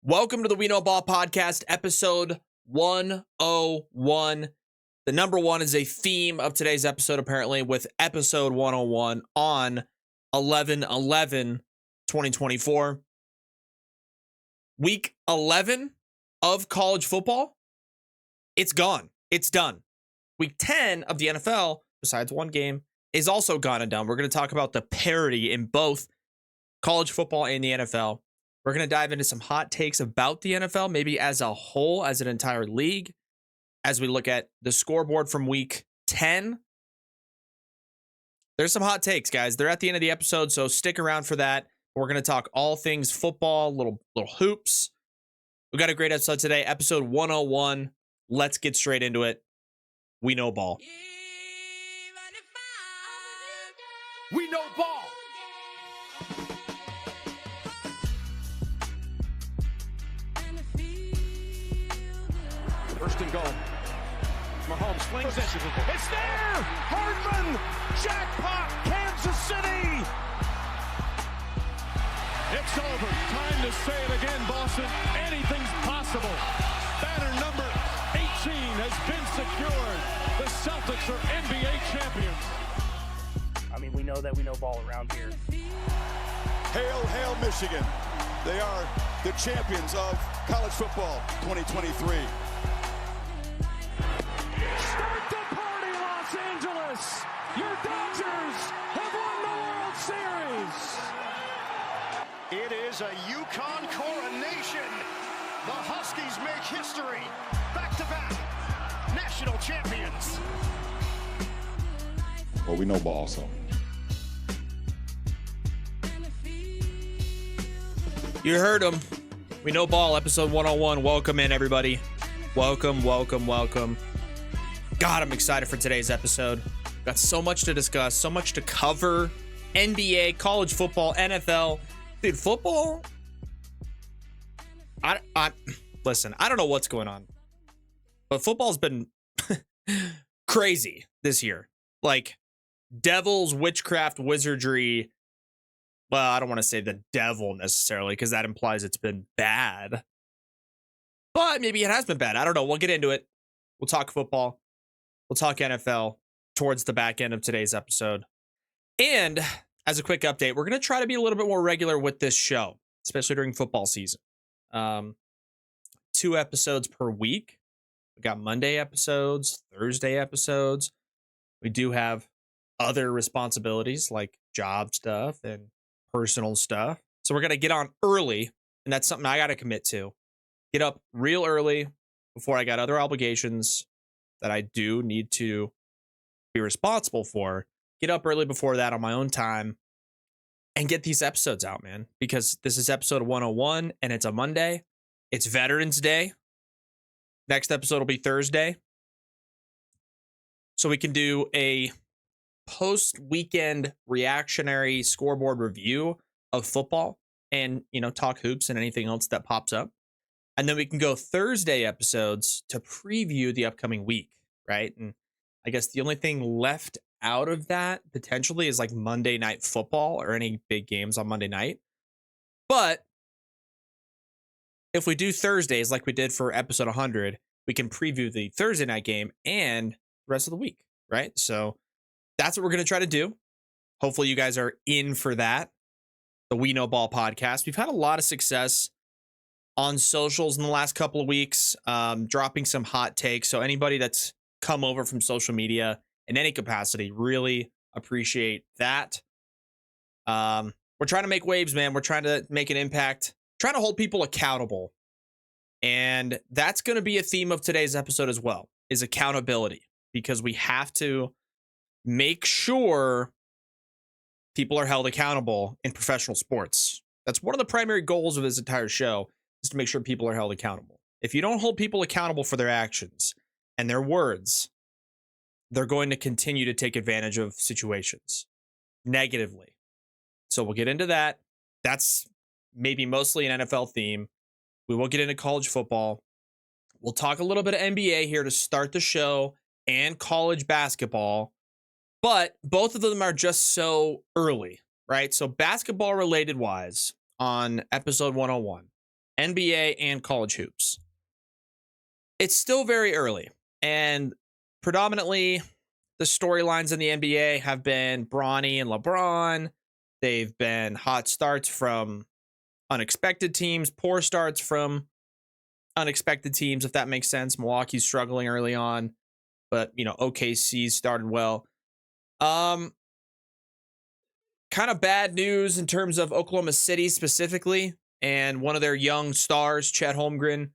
Welcome to the We Know Ball podcast, episode 101. The number one is a theme of today's episode, apparently, with episode 101 on 11/11/2024. Week 11 of college football, it's gone. It's done. Week 10 of the NFL, besides one game, is also gone and done. We're going to talk about the parity in both college football and the NFL. We're going to dive into some hot takes about the NFL, maybe as a whole, as an entire league, as we look at the scoreboard from week 10. There's some hot takes, guys. They're at the end of the episode, so stick around for that. We're going to talk all things football, little hoops. We got a great episode today, episode 101. Let's get straight into it. We know ball. We know ball. First and goal. Mahomes flings it. It's there! Hardman! Jackpot! Kansas City! It's over. Time to say it again, Boston. Anything's possible. Banner number 18 has been secured. The Celtics are NBA champions. I mean, we know that we know ball around here. Hail, hail, Michigan. They are the champions of college football 2023. Start the party, Los Angeles! Your Dodgers have won the World Series! It is a UConn coronation. The Huskies make history. Back-to-back national champions. Well, we know ball, so. You heard them. We know ball, episode 101. Welcome in, everybody. Welcome. God, I'm excited for today's episode. Got so much to discuss, so much to cover. NBA, college football, NFL. Dude, football? Listen, I don't know what's going on, but football's been crazy this year. Like, devils, witchcraft, wizardry. Well, I don't want to say the devil necessarily, because that implies it's been bad. But maybe it has been bad. I don't know. We'll get into it. We'll talk football. We'll talk NFL towards the back end of today's episode. And as a quick update, we're going to try to be a little bit more regular with this show, especially during football season. 2 episodes per week. We got Monday episodes, Thursday episodes. We do have other responsibilities like job stuff and personal stuff. So we're going to get on early, and that's something I got to commit to. Get up real early before I got other obligations that I do need to be responsible for. Get up early before that on my own time and get these episodes out, man, because this is episode 101 and it's a Monday. It's Veterans Day. Next episode will be Thursday. So we can do a post-weekend reactionary scoreboard review of football and, talk hoops and anything else that pops up. And then we can go Thursday episodes to preview the upcoming week, right? And I guess the only thing left out of that potentially is like Monday Night Football or any big games on Monday night. But if we do Thursdays like we did for episode 100, we can preview the Thursday night game and the rest of the week, right? So that's what we're going to try to do. Hopefully you guys are in for that. The We Know Ball podcast. We've had a lot of success on socials in the last couple of weeks, dropping some hot takes. So anybody that's come over from social media in any capacity, really appreciate that. We're trying to make waves, man. We're trying to make an impact, trying to hold people accountable. And that's going to be a theme of today's episode as well, is accountability, because we have to make sure people are held accountable in professional sports. That's one of the primary goals of this entire show, is to make sure people are held accountable. If you don't hold people accountable for their actions and their words, they're going to continue to take advantage of situations negatively. So we'll get into that. That's maybe mostly an NFL theme. We will get into college football. We'll talk a little bit of NBA here to start the show and college basketball, but both of them are just so early, right? So basketball related wise on episode 101, NBA and college hoops. It's still very early, and predominantly the storylines in the NBA have been Bronny and LeBron. They've been hot starts from unexpected teams, poor starts from unexpected teams, if that makes sense. Milwaukee's struggling early on, but OKC started well. Kind of bad news in terms of Oklahoma City specifically, and one of their young stars, Chet Holmgren,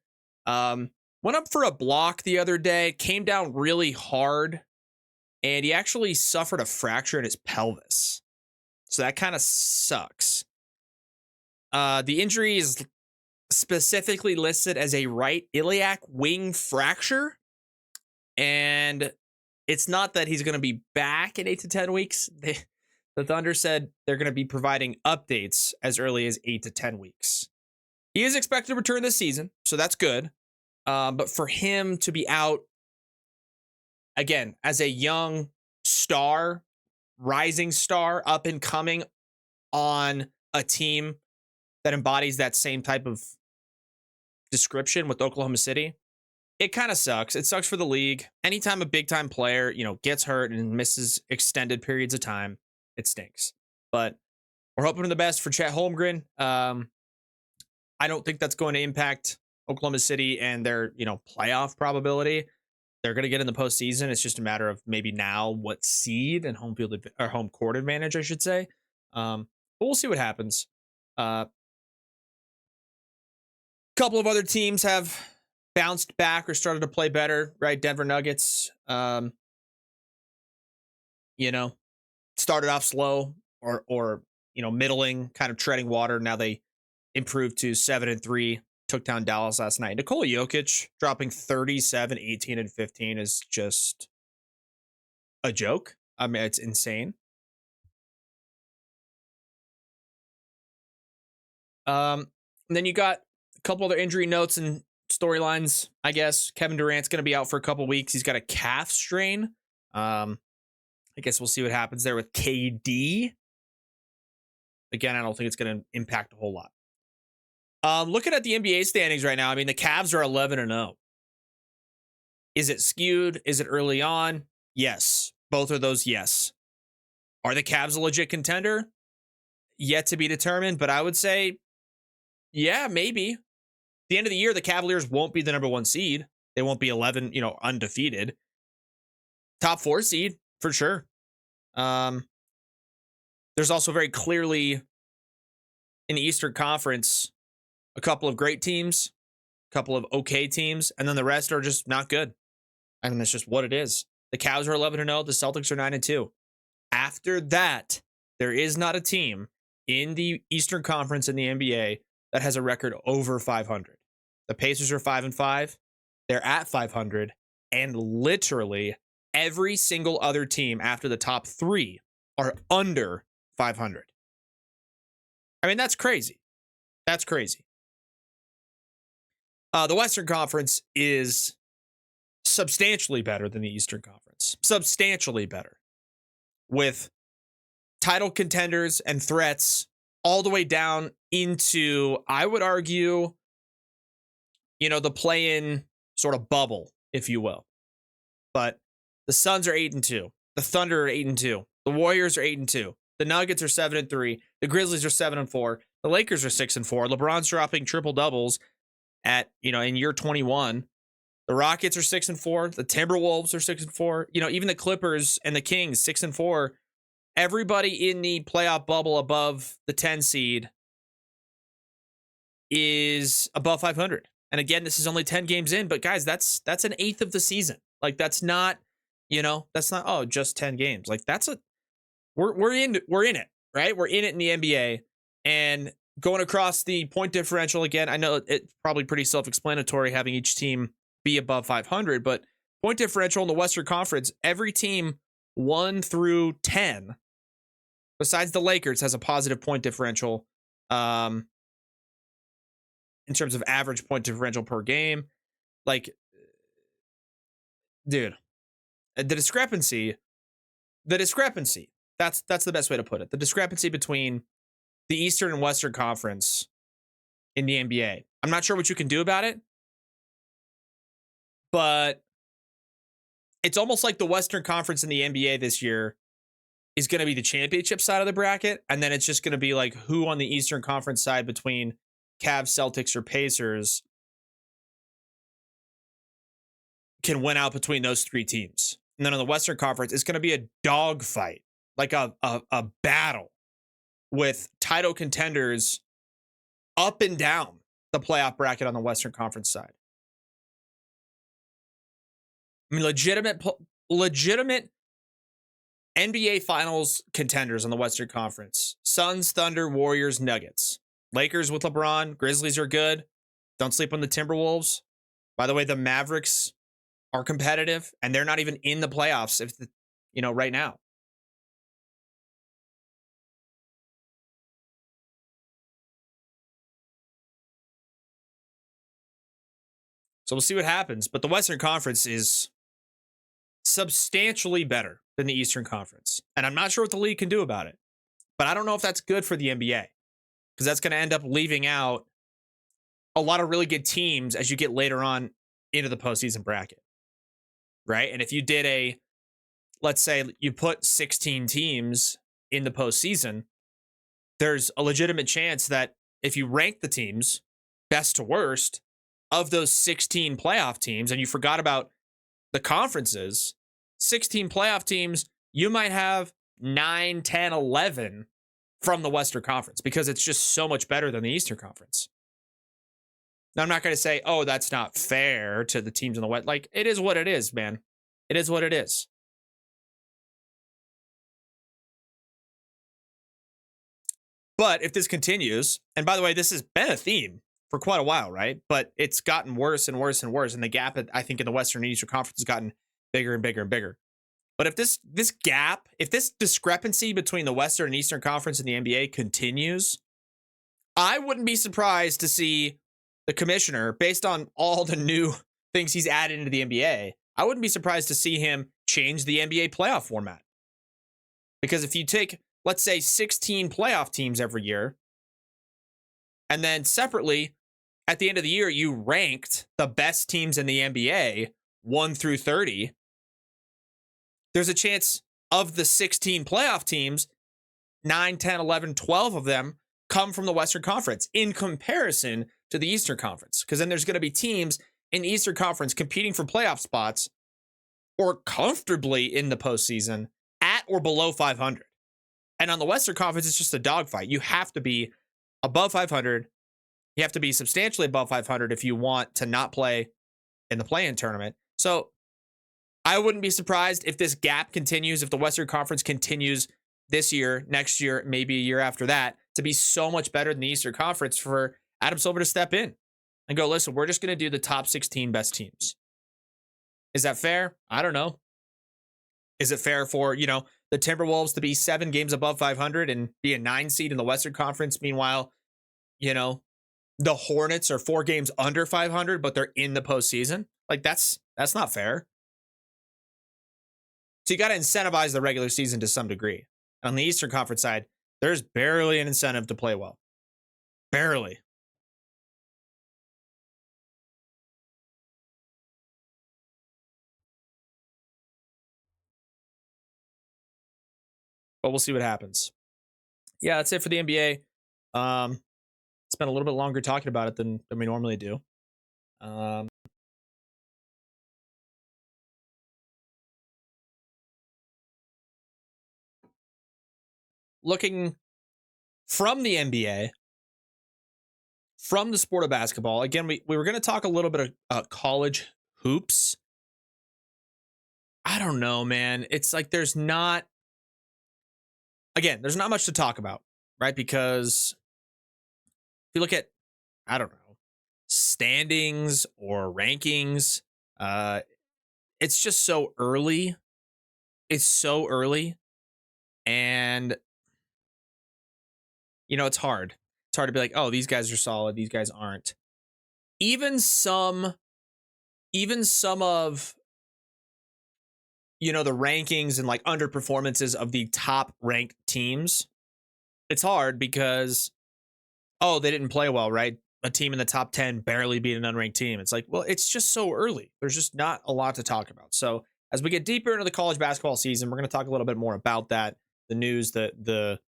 went up for a block the other day, came down really hard, and he actually suffered a fracture in his pelvis. So that kind of sucks. The injury is specifically listed as a right iliac wing fracture, and it's not that he's going to be back in 8 to 10 weeks. The Thunder said they're going to be providing updates as early as 8 to 10 weeks. He is expected to return this season, so that's good. But for him to be out, again, as a young star, rising star, up and coming on a team that embodies that same type of description with Oklahoma City, it kind of sucks. It sucks for the league. Anytime a big time player, gets hurt and misses extended periods of time, it stinks. But we're hoping for the best for Chet Holmgren. I don't think that's going to impact Oklahoma City and their, playoff probability. They're going to get in the postseason. It's just a matter of maybe now what seed and home court advantage, I should say. But we'll see what happens. A couple of other teams have bounced back or started to play better, right? Denver Nuggets, started off slow or middling, kind of treading water. Now they improved to 7-3, took down Dallas last night. Nikola Jokic dropping 37, 18, and 15 is just a joke. I mean, it's insane. And then you got a couple other injury notes and storylines, I guess. Kevin Durant's going to be out for a couple weeks. He's got a calf strain. I guess we'll see what happens there with KD. Again, I don't think it's going to impact a whole lot. Looking at the NBA standings right now, I mean, the Cavs are 11-0. Is it skewed? Is it early on? Yes. Both of those, yes. Are the Cavs a legit contender? Yet to be determined, but I would say, yeah, maybe. At the end of the year, the Cavaliers won't be the number 1 seed. They won't be 11, undefeated. Top 4 seed, for sure. There's also very clearly in the Eastern Conference a couple of great teams, a couple of okay teams, and then the rest are just not good. I mean, that's just what it is. The Cavs are 11-0. The Celtics are 9-2. After that, there is not a team in the Eastern Conference in the NBA that has a record over 500. The Pacers are 5-5. They're at 500, and literally every single other team after the top 3 are under 500. I mean, that's crazy. That's crazy. The Western Conference is substantially better than the Eastern Conference. Substantially better. With title contenders and threats all the way down into, I would argue, the play-in sort of bubble, if you will. But the Suns are 8-2. The Thunder are 8-2. The Warriors are 8-2. The Nuggets are 7-3. The Grizzlies are 7-4. The Lakers are 6-4. LeBron's dropping triple doubles at, in year 21. The Rockets are 6-4. The Timberwolves are 6-4. Even the Clippers and the Kings 6-4. Everybody in the playoff bubble above the 10 seed is above 500. And again, this is only 10 games in, but guys, that's an eighth of the season. Like, that's not, just 10 games. Like, we're in it, right? We're in it in the NBA, and going across the point differential again. I know it's probably pretty self-explanatory having each team be above 500, but point differential in the Western Conference, every team 1 through 10, besides the Lakers, has a positive point differential. In terms of average point differential per game. Like, dude, the discrepancy, that's the best way to put it. The discrepancy between the Eastern and Western Conference in the NBA. I'm not sure what you can do about it, but it's almost like the Western Conference in the NBA this year is going to be the championship side of the bracket. And then it's just going to be like who on the Eastern Conference side between Cavs, Celtics, or Pacers can win out between those three teams. And then on the Western Conference, it's going to be a dogfight, like a battle with title contenders up and down the playoff bracket on the Western Conference side. I mean, legitimate NBA Finals contenders on the Western Conference. Suns, Thunder, Warriors, Nuggets. Lakers with LeBron. Grizzlies are good. Don't sleep on the Timberwolves. By the way, the Mavericks are competitive, and they're not even in the playoffs right now. So we'll see what happens. But the Western Conference is substantially better than the Eastern Conference. And I'm not sure what the league can do about it. But I don't know if that's good for the NBA, because that's going to end up leaving out a lot of really good teams as you get later on into the postseason bracket. Right? And if you did let's say you put 16 teams in the postseason, there's a legitimate chance that if you rank the teams best to worst of those 16 playoff teams, and you forgot about the conferences, 16 playoff teams, you might have 9, 10, 11 from the Western Conference, because it's just so much better than the Eastern Conference. Now, I'm not going to say, oh, that's not fair to the teams in the West. Like, it is what it is, man. It is what it is. But if this continues, and by the way, this has been a theme for quite a while, right? But it's gotten worse and worse and worse. And the gap, I think, in the Western and Eastern Conference has gotten bigger and bigger and bigger. But if this gap, if this discrepancy between the Western and Eastern Conference and the NBA continues, I wouldn't be surprised to see the commissioner, based on all the new things he's added into the NBA, I wouldn't be surprised to see him change the NBA playoff format. Because if you take, let's say, 16 playoff teams every year, and then separately, at the end of the year, you ranked the best teams in the NBA 1 through 30, there's a chance of the 16 playoff teams, 9, 10, 11, 12 of them come from the Western Conference in comparison to the Eastern Conference. Because then there's going to be teams in the Eastern Conference competing for playoff spots or comfortably in the postseason at or below 500. And on the Western Conference, it's just a dogfight. You have to be above 500. You have to be substantially above 500 if you want to not play in the play-in tournament. So I wouldn't be surprised if this gap continues, if the Western Conference continues this year, next year, maybe a year after that, to be so much better than the Eastern Conference, for Adam Silver to step in and go, listen, we're just going to do the top 16 best teams. Is that fair? I don't know. Is it fair for, the Timberwolves to be 7 games above 500 and be a 9 seed in the Western Conference? Meanwhile, the Hornets are 4 games under 500, but they're in the postseason. Like, that's not fair. So you got to incentivize the regular season to some degree. On the Eastern Conference side, there's barely an incentive to play well. Barely. But we'll see what happens. Yeah, that's it for the NBA. Spent a little bit longer talking about it than we normally do. Looking from the NBA, from the sport of basketball, again, we were going to talk a little bit of college hoops. I don't know, man. It's like there's not much to talk about, right? Because if you look at, I don't know, standings or rankings, it's just so early. It's so early. And, it's hard. It's hard to be like, oh, these guys are solid, these guys aren't. Even some of, the rankings and like underperformances of the top ranked teams, it's hard because, oh, they didn't play well, right? a team in the top 10 barely beat an unranked team. It's like, well, it's just so early. There's just not a lot to talk about. So as we get deeper into the college basketball season, we're going to talk a little bit more about that, the news, the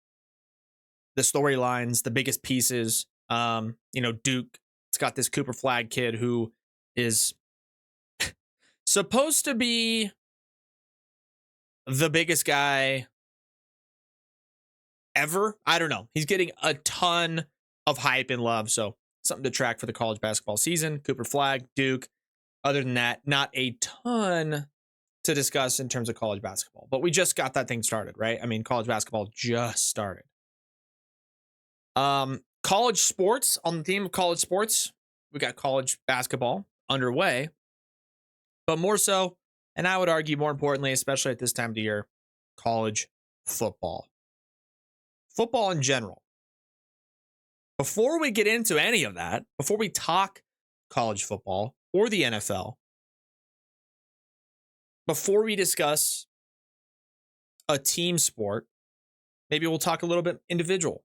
storylines, the biggest pieces. Duke, it's got this Cooper Flag kid who is supposed to be the biggest guy ever. I don't know. He's getting a ton of hype and love. So something to track for the college basketball season. Cooper Flag, Duke. Other than that, not a ton to discuss in terms of college basketball. But we just got that thing started, right? I mean, college basketball just started. College sports, on the theme of college sports, we got college basketball underway. But more so, and I would argue more importantly, especially at this time of the year, college football. Football in general. Before we get into any of that, before we talk college football or the NFL, before we discuss a team sport, maybe we'll talk a little bit individual.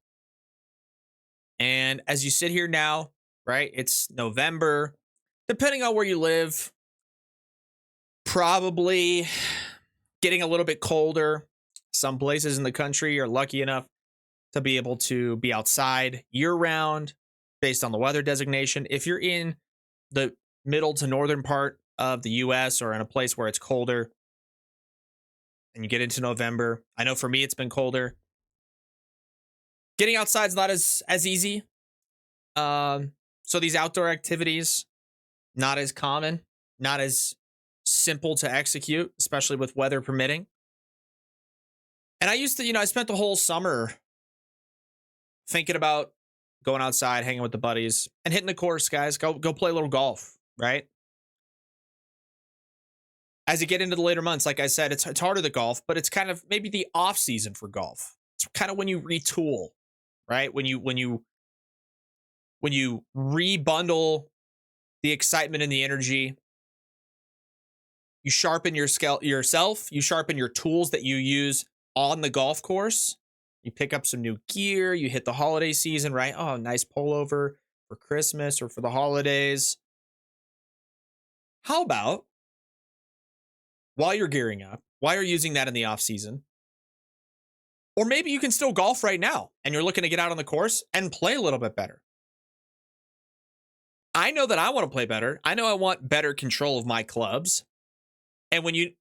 And as you sit here now, right, it's November. Depending on where you live, probably getting a little bit colder. Some places in the country are lucky enough to be able to be outside year-round based on the weather designation. If you're in the middle to northern part of the U.S. or in a place where it's colder and you get into November, I know for me it's been colder. Getting outside is not as easy. So these outdoor activities, not as common, not as simple to execute, especially with weather permitting. And I used to, I spent the whole summer thinking about going outside, hanging with the buddies, and hitting the course, guys. Go play a little golf, right? As you get into the later months, like I said, it's harder to golf, but it's kind of maybe the off season for golf. It's kind of when you retool, right? When you rebundle the excitement and the energy, you sharpen yourself, you sharpen your tools that you use on the golf course. You pick up some new gear, you hit the holiday season, right? Oh, nice pullover for Christmas or for the holidays. How about while you're gearing up, while you're using that in the off season, or maybe you can still golf right now and you're looking to get out on the course and play a little bit better. I know that I want to play better. I know I want better control of my clubs. And when you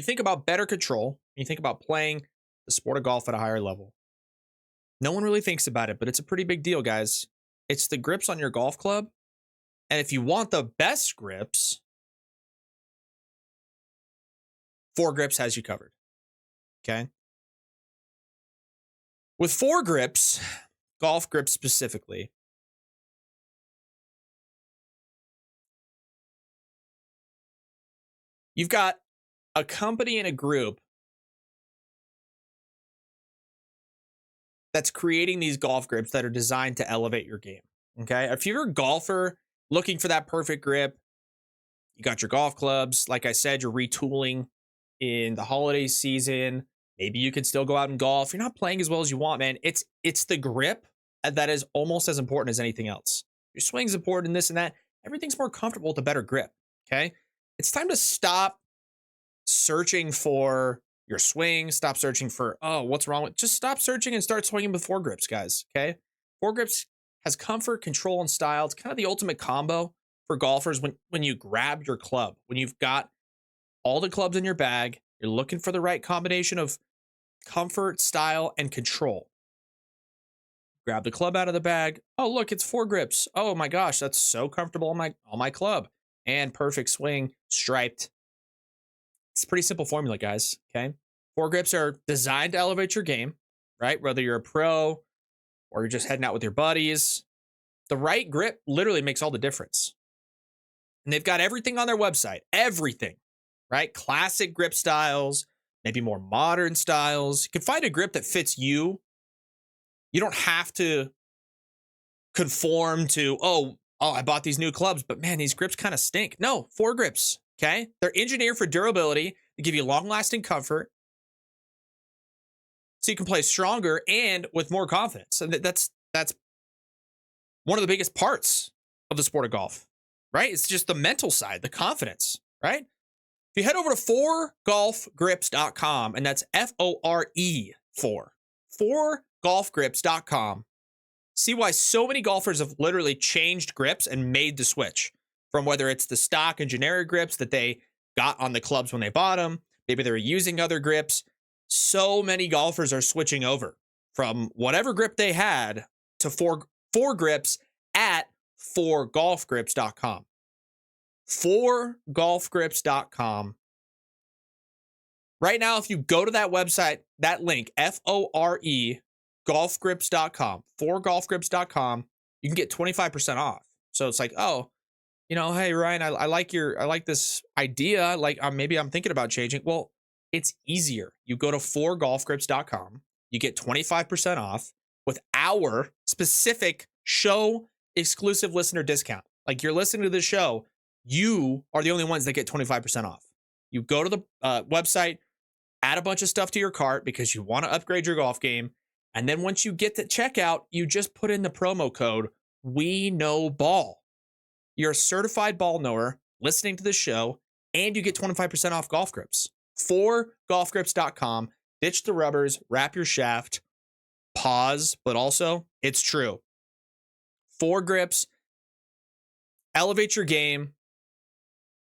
think about better control, you think about playing the sport of golf at a higher level. No one really thinks about it, but it's a pretty big deal, guys. It's the grips on your golf club. And if you want the best grips, 4Grips has you covered. Okay? With 4Grips, golf grips specifically, you've got a company and a group that's creating these golf grips that are designed to elevate your game. Okay? If you're a golfer looking for that perfect grip, you got your golf clubs. Like I said, you're retooling in the holiday season. Maybe you can still go out and golf. You're not playing as well as you want, man. It's the grip that is almost as important as anything else. Your swing's important and this and that. Everything's more comfortable with a better grip. Okay? It's time to stop searching for your swing. Stop searching for, what's wrong with. Just stop searching and start swinging with 4Grips, guys. Okay? 4Grips has comfort, control, and style. It's kind of the ultimate combo for golfers when you grab your club. When you've got all the clubs in your bag, you're looking for the right combination of comfort, style, and control. Grab the club out of the bag. Oh, look, it's 4Grips. Oh my gosh, that's so comfortable on my club. And perfect swing, striped. It's a pretty simple formula, guys. Okay. 4Grips are designed to elevate your game, right? Whether you're a pro or you're just heading out with your buddies, the right grip literally makes all the difference. And they've got everything on their website, everything, right? Classic grip styles, maybe more modern styles. You can find a grip that fits you. You don't have to conform to, I bought these new clubs, but man, these grips kind of stink. No, 4Grips, okay? They're engineered for durability. They give you long-lasting comfort so you can play stronger and with more confidence. And that's one of the biggest parts of the sport of golf, right? It's just the mental side, the confidence, right? If you head over to 4golfgrips.com, and that's F-O-R-E, 4golfgrips.com, see why so many golfers have literally changed grips and made the switch from whether it's the stock and generic grips that they got on the clubs when they bought them. Maybe they were using other grips. So many golfers are switching over from whatever grip they had to four grips at 4golfgrips.com. 4golfgrips.com. Right now, if you go to that website, that link, F-O-R-E, golfgrips.com, 4golfgrips.com, you can get 25% off. So it's like, oh, hey, Ryan, I like this idea. Like, maybe I'm thinking about changing. Well, it's easier. You go to 4golfgrips.com, you get 25% off with our specific show exclusive listener discount. Like, you're listening to this show, you are the only ones that get 25% off. You go to the website, add a bunch of stuff to your cart because you want to upgrade your golf game. And then once you get to checkout, you just put in the promo code, We Know Ball. You're a certified ball knower listening to the show, and you get 25% off golf grips. 4golfgrips.com. Ditch the rubbers, wrap your shaft, pause, but also it's true. 4 grips, elevate your game.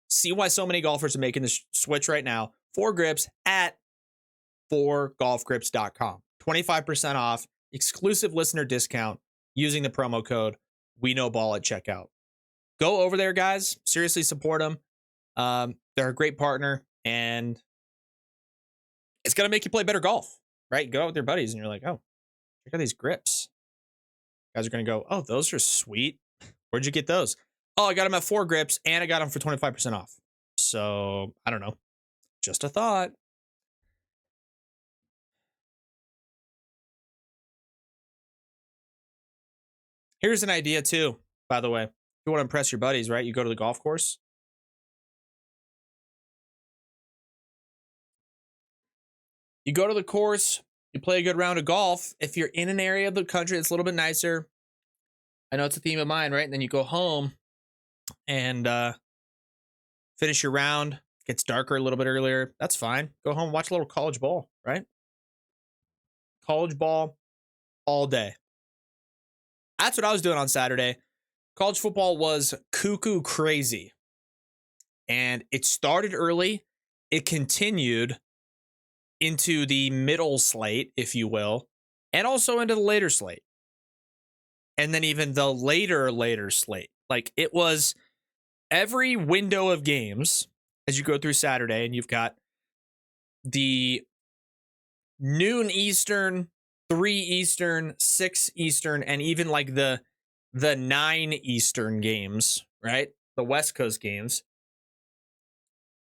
See why so many golfers are making this switch right now. 4 grips at 4golfgrips.com. 25% off, exclusive listener discount using the promo code We Know Ball at checkout. Go over there, guys. Seriously, support them. They're a great partner, and it's going to make you play better golf, right? Go out with your buddies, and you're like, oh, check out these grips. You guys are going to go, oh, those are sweet. Where'd you get those? Oh, I got them at 4 grips, and I got them for 25% off. So, I don't know. Just a thought. Here's an idea, too, by the way. If you want to impress your buddies, right? You go to the golf course. You go to the course, you play a good round of golf. If you're in an area of the country that's a little bit nicer, I know it's a theme of mine, right? And then you go home and finish your round. It gets darker a little bit earlier. That's fine. Go home, watch a little college ball, right? College ball all day. That's what I was doing on Saturday. College football was cuckoo crazy. And it started early. It continued into the middle slate, if you will, and also into the later slate. And then even the later slate. Like, it was every window of games as you go through Saturday, and you've got the noon Eastern, 3 Eastern, 6 Eastern, and even like the 9 Eastern games, right? The West Coast games.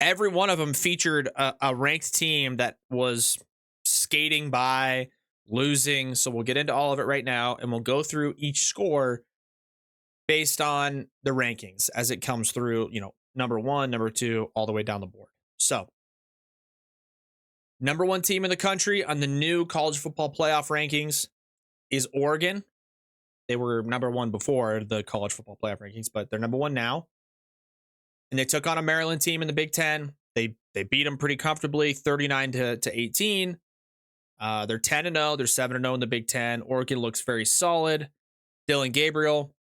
Every one of them featured a ranked team that was skating by, losing. So we'll get into all of it right now, and we'll go through each score based on the rankings as it comes through, number 1, number 2, all the way down the board. So, number 1 team in the country on the new college football playoff rankings is Oregon. They were number 1 before the college football playoff rankings, but they're number 1 now. And they took on a Maryland team in the Big Ten. They beat them pretty comfortably, 39 to 18. They're 10-0. They're 7-0 in the Big Ten. Oregon looks very solid. Dylan Gabriel.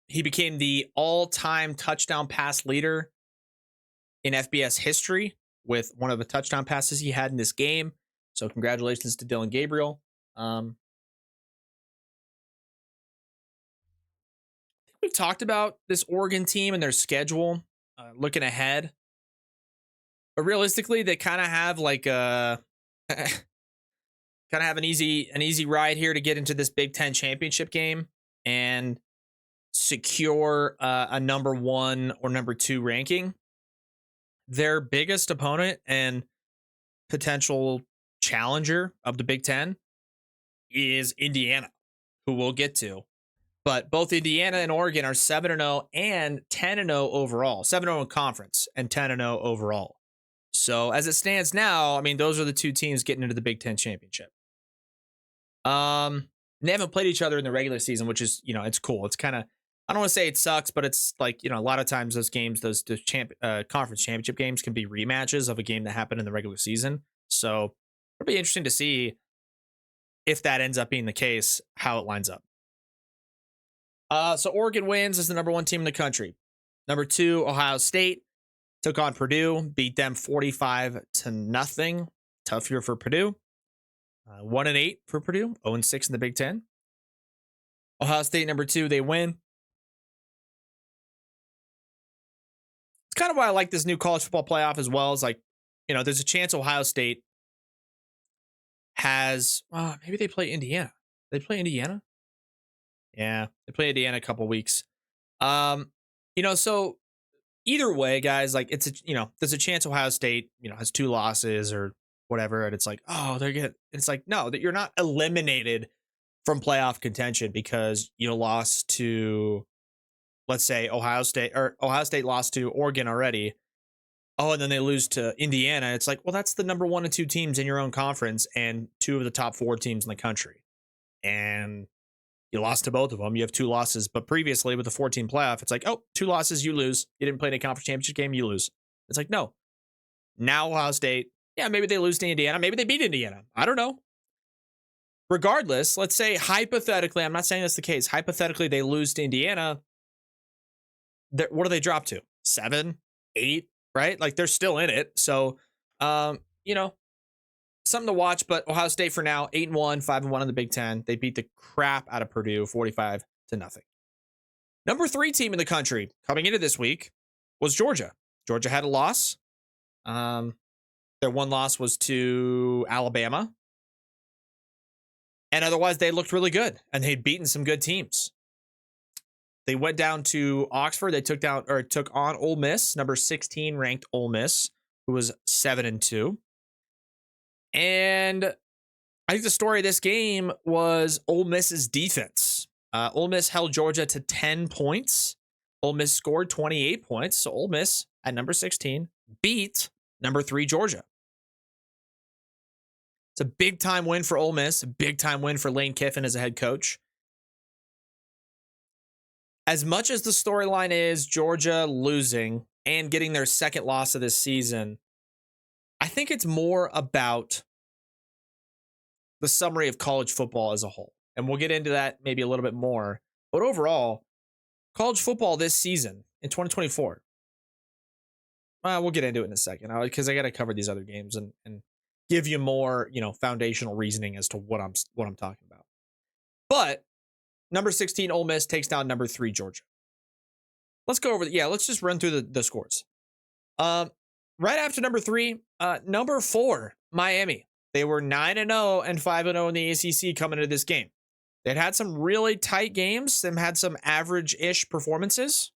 He became the all-time touchdown pass leader in FBS history with one of the touchdown passes he had in this game. So congratulations to Dylan Gabriel. We've talked about this Oregon team and their schedule looking ahead. But realistically, they kind of have like an easy ride here to get into this Big Ten championship game and secure a number 1 or number 2 ranking. Their biggest opponent and potential challenger of the Big Ten is Indiana, who we'll get to. But both Indiana and Oregon are 7-0 and 10-0 overall. 7-0 in conference and 10-0 overall. So as it stands now, I mean, those are the 2 teams getting into the Big Ten championship. And they haven't played each other in the regular season, which is, it's cool. It's kind of, I don't want to say it sucks, but it's like, a lot of times those games, those conference championship games can be rematches of a game that happened in the regular season. So it'll be interesting to see if that ends up being the case, how it lines up. So Oregon wins as the number 1 team in the country. Number 2, Ohio State took on Purdue, beat them 45-0. Tough year for Purdue. 1-8 for Purdue, 0-6 in the Big Ten. Ohio State, number 2, they win. It's kind of why I like this new college football playoff as well. Is like, there's a chance Ohio State has, maybe they play Indiana. They play Indiana? Yeah, they play Indiana a couple weeks. So either way, guys, like there's a chance Ohio State, has 2 losses or whatever, and it's like, it's like, no, that you're not eliminated from playoff contention because you lost to, let's say, Ohio State lost to Oregon already. Oh, and then they lose to Indiana. It's like, well, that's the number 1 and 2 teams in your own conference and 2 of the top 4 teams in the country. And you lost to both of them. You have 2 losses, but previously with the 14 playoff, it's like, 2 losses, you lose. You didn't play in a conference championship game, you lose. It's like, no. Now Ohio State, maybe they lose to Indiana. Maybe they beat Indiana. I don't know. Regardless, let's say hypothetically, I'm not saying that's the case. Hypothetically, they lose to Indiana. What do they drop to? 7, 8, right? Like they're still in it. So, something to watch. But Ohio State for now, 8-1, 5-1 in the Big Ten. They beat the crap out of Purdue, 45-0. Number 3 team in the country coming into this week was Georgia. Georgia had a loss. Their one loss was to Alabama. And otherwise, they looked really good. And they'd beaten some good teams. They went down to Oxford. They took on Ole Miss, number 16 ranked Ole Miss, who was 7-2. And I think the story of this game was Ole Miss's defense. Ole Miss held Georgia to 10 points. Ole Miss scored 28 points. So Ole Miss at number 16 beat number 3 Georgia. It's a big time win for Ole Miss, a big time win for Lane Kiffin as a head coach. As much as the storyline is Georgia losing and getting their second loss of this season, I think it's more about the summary of college football as a whole. And we'll get into that maybe a little bit more. But overall, college football this season in 2024, we'll get into it in a second because I got to cover these other games and give you more, foundational reasoning as to what I'm talking about. But number 16 Ole Miss takes down number 3 Georgia. Let's go over let's just run through the scores. Right after number 3, number 4 Miami. They were 9-0 and 5-0 in the ACC coming into this game. They'd had some really tight games. They had some average-ish performances.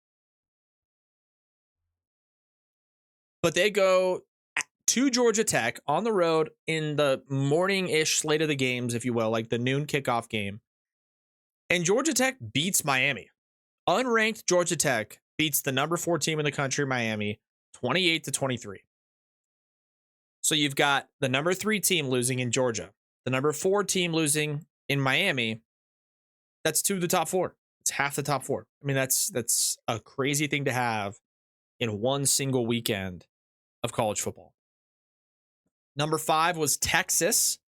But they go to Georgia Tech on the road in the morning-ish slate of the games, if you will, like the noon kickoff game. And Georgia Tech beats Miami. Unranked Georgia Tech beats the number 4 team in the country, Miami, 28-23. So you've got the number 3 team losing in Georgia, the number 4 team losing in Miami. That's 2 of the top 4. It's half the top 4. I mean, that's a crazy thing to have in one single weekend of college football. Number 5 was Texas.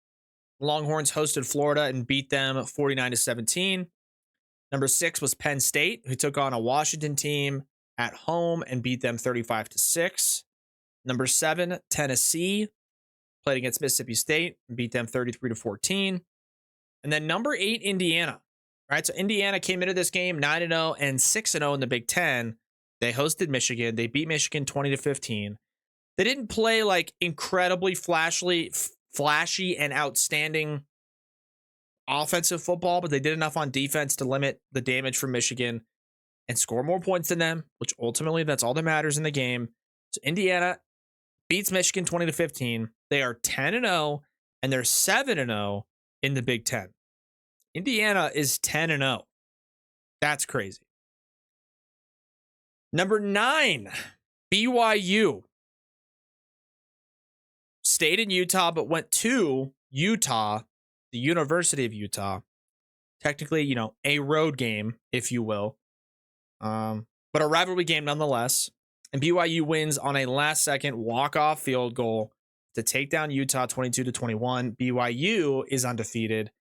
Longhorns hosted Florida and beat them 49-17. Number 6 was Penn State, who took on a Washington team at home and beat them 35-6. Number 7, Tennessee, played against Mississippi State and beat them 33-14. And then number 8, Indiana. Right, so Indiana came into this game 9-0 and 6-0 in the Big Ten. They hosted Michigan. They beat Michigan 20-15. They didn't play like incredibly flashy and outstanding offensive football, but they did enough on defense to limit the damage from Michigan and score more points than them, which ultimately that's all that matters in the game. So Indiana beats Michigan 20-15. They are 10-0 and they're 7-0 in the Big Ten. Indiana is 10-0. That's crazy. Number 9, BYU. Stayed in Utah, but went to Utah, the University of Utah, Technically, a road game, if you will. But a rivalry game nonetheless. And BYU wins on a last-second walk-off field goal to take down Utah 22-21. BYU is undefeated,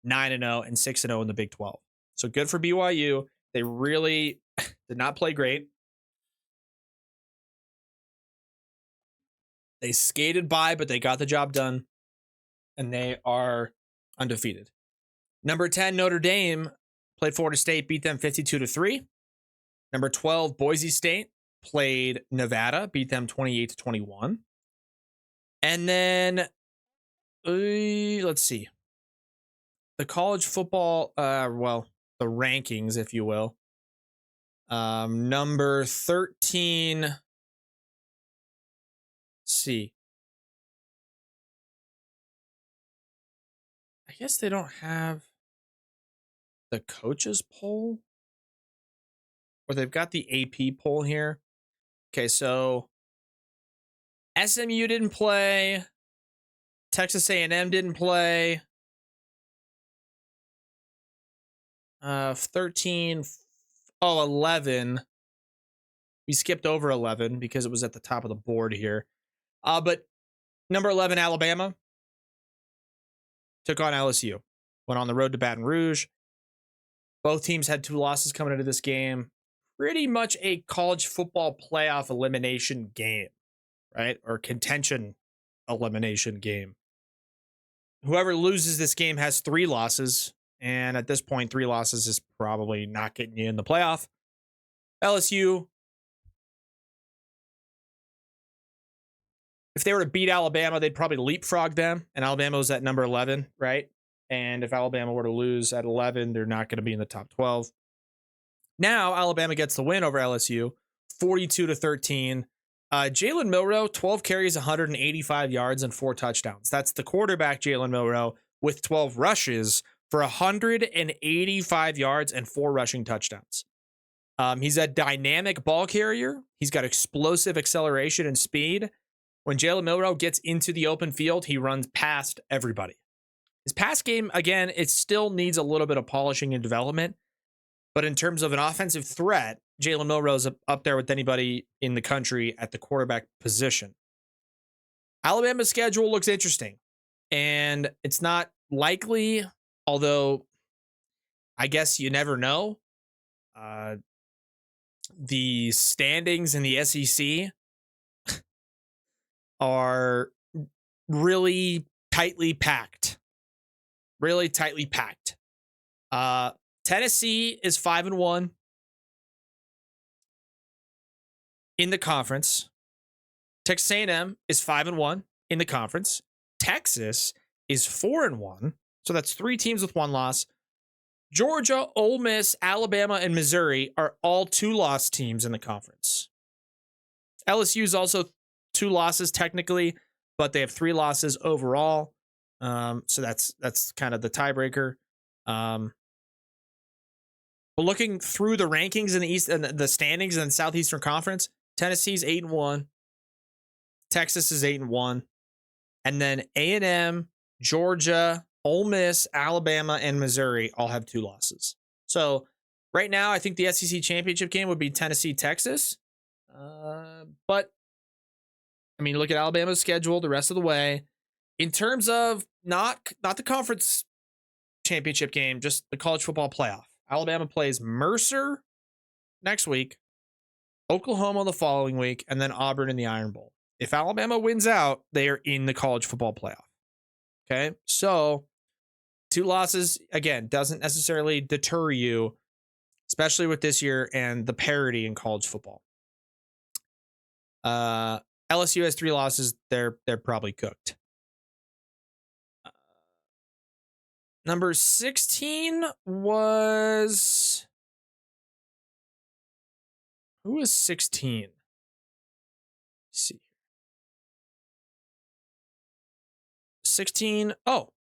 9-0 and 6-0 in the Big 12. So good for BYU. They really did not play great. They skated by, but they got the job done. And they are undefeated. Number 10, Notre Dame played Florida State, beat them 52-3. Number 12, Boise State played Nevada, beat them 28-21. And then, let's see. The college football, the rankings, if you will. Number 13, let's see. I guess they don't have the coaches poll. Or they've got the AP poll here. Okay, so SMU didn't play. Texas A&M didn't play. 13. 11. We skipped over 11 because it was at the top of the board here. But number 11, Alabama, took on LSU. Went on the road to Baton Rouge. Both teams had 2 losses coming into this game. Pretty much a college football playoff elimination game, right? Or contention elimination game. Whoever loses this game has 3 losses. And at this point, 3 losses is probably not getting you in the playoff. LSU, if they were to beat Alabama, they'd probably leapfrog them. And Alabama was at number 11, right? And if Alabama were to lose at 11, they're not going to be in the top 12. Now, Alabama gets the win over LSU, 42-13. Jalen Milroe, 12 carries, 185 yards, and 4 touchdowns. That's the quarterback, Jalen Milroe, with 12 rushes for 185 yards and 4 rushing touchdowns. He's a dynamic ball carrier. He's got explosive acceleration and speed. When Jalen Milroe gets into the open field, he runs past everybody. His pass game, again, it still needs a little bit of polishing and development. But in terms of an offensive threat, Jalen Milroe's up there with anybody in the country at the quarterback position. Alabama's schedule looks interesting. And it's not likely, although I guess you never know. The standings in the SEC are really tightly packed. Really tightly packed. Tennessee is 5-1 in the conference. Texas A&M is 5-1 in the conference. Texas is 4-1. So that's 3 teams with 1 loss. Georgia, Ole Miss, Alabama, and Missouri are all 2-loss teams in the conference. LSU is also 2 losses technically, but they have 3 losses overall. So that's kind of the tiebreaker. But looking through the rankings in the East and the standings in the Southeastern Conference, Tennessee's 8-1, Texas is 8-1, and then A&M, Georgia, Ole Miss, Alabama, and Missouri all have 2 losses. So right now, I think the SEC championship game would be Tennessee-Texas. But I mean, look at Alabama's schedule the rest of the way. In terms of not the conference championship game, just the college football playoff. Alabama plays Mercer next week, Oklahoma the following week, and then Auburn in the Iron Bowl. If Alabama wins out, they are in the college football playoff. Okay, so 2 losses, again, doesn't necessarily deter you, especially with this year and the parity in college football. LSU has 3 losses. They're probably cooked. Number 16 was... Who was 16? Let's see. 16,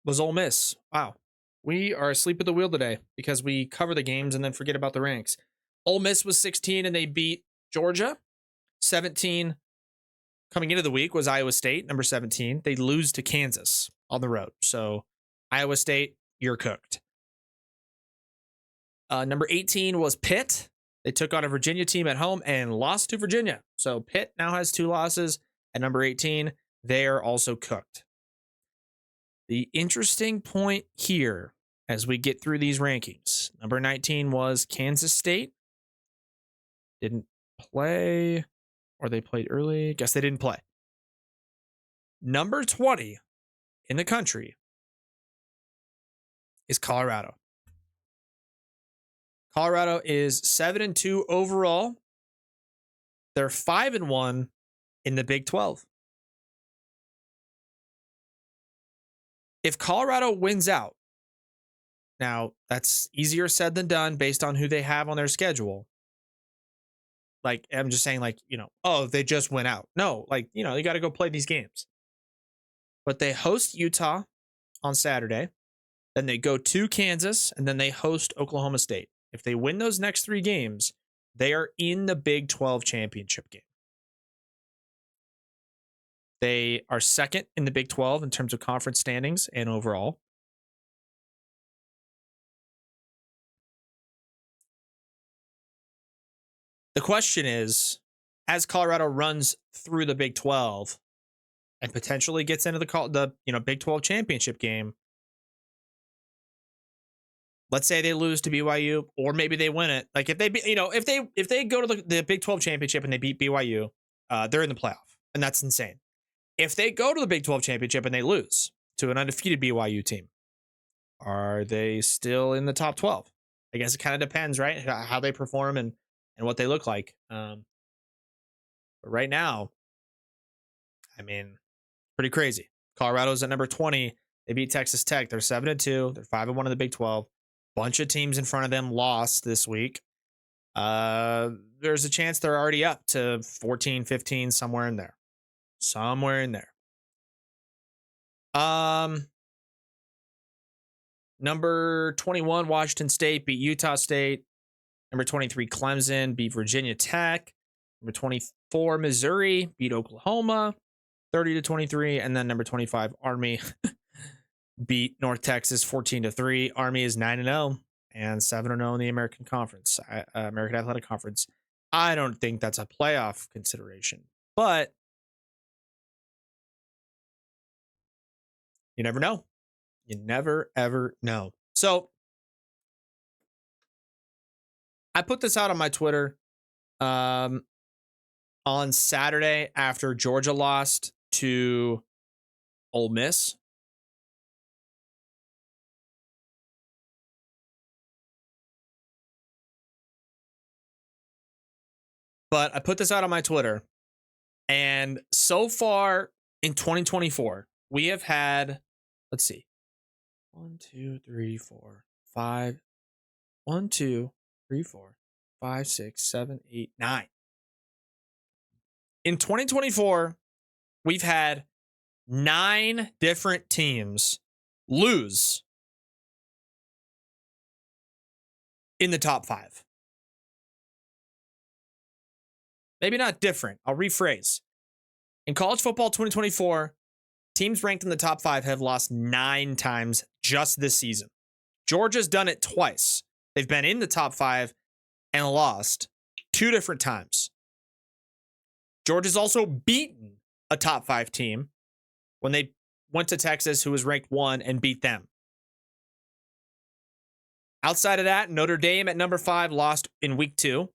was Ole Miss. Wow. We are asleep at the wheel today because we cover the games and then forget about the ranks. Ole Miss was 16 and they beat Georgia. 17 coming into the week was Iowa State, number 17. They lose to Kansas on the road. So Iowa State, you're cooked. Number 18 was Pitt. They took on a Virginia team at home and lost to Virginia. So Pitt now has 2 losses. At number 18, they are also cooked. The interesting point here as we get through these rankings, number 19 was Kansas State. Didn't play, or they played early. Guess they didn't play. Number 20 in the country is Colorado. Colorado is 7-2 overall. They're 5-1 in the Big 12. If Colorado wins out, now that's easier said than done based on who they have on their schedule. Like, I'm just saying, like, oh, they just went out. No, like, you got to go play these games. But they host Utah on Saturday. Then they go to Kansas, and then they host Oklahoma State. If they win those next 3 games, they are in the Big 12 championship game. They are second in the Big 12 in terms of conference standings and overall. The question is, as Colorado runs through the Big 12 and potentially gets into the Big 12 championship game, let's say they lose to BYU, or maybe they win it. Like if they go to the Big 12 championship and they beat BYU, they're in the playoff, and that's insane. If they go to the Big 12 championship and they lose to an undefeated BYU team, are they still in the top 12? I guess it kind of depends, right? How they perform and what they look like. But right now, I mean, pretty crazy. Colorado's at number 20. They beat Texas Tech. They're 7-2. They're 5-1 in the Big 12. Bunch of teams in front of them lost this week. There's a chance they're already up to 14, 15, somewhere in there. Number 21, Washington State beat Utah State. Number 23, Clemson beat Virginia Tech. Number 24, Missouri beat Oklahoma 30-23. And then number 25, Army beat North Texas 14-3. Army is 9-0 and 7-0 in the American Conference, American Athletic Conference. I don't think that's a playoff consideration, but you never know. You never, ever know. So I put this out on my Twitter on Saturday after Georgia lost to Ole Miss. But I put this out on my Twitter, and so far in 2024, we have had, let's see, 1, 2, 3, 4, 5, 1, 2, 3, 4, 5, 6, 7, 8, 9. In 2024, we've had 9 different teams lose in the top 5. Maybe not different. I'll rephrase. In college football 2024, teams ranked in the top 5 have lost 9 times just this season. Georgia's done it twice. They've been in the top 5 and lost 2 different times. Georgia's also beaten a top 5 team when they went to Texas, who was ranked 1, and beat them. Outside of that, Notre Dame at number 5 lost in week 2.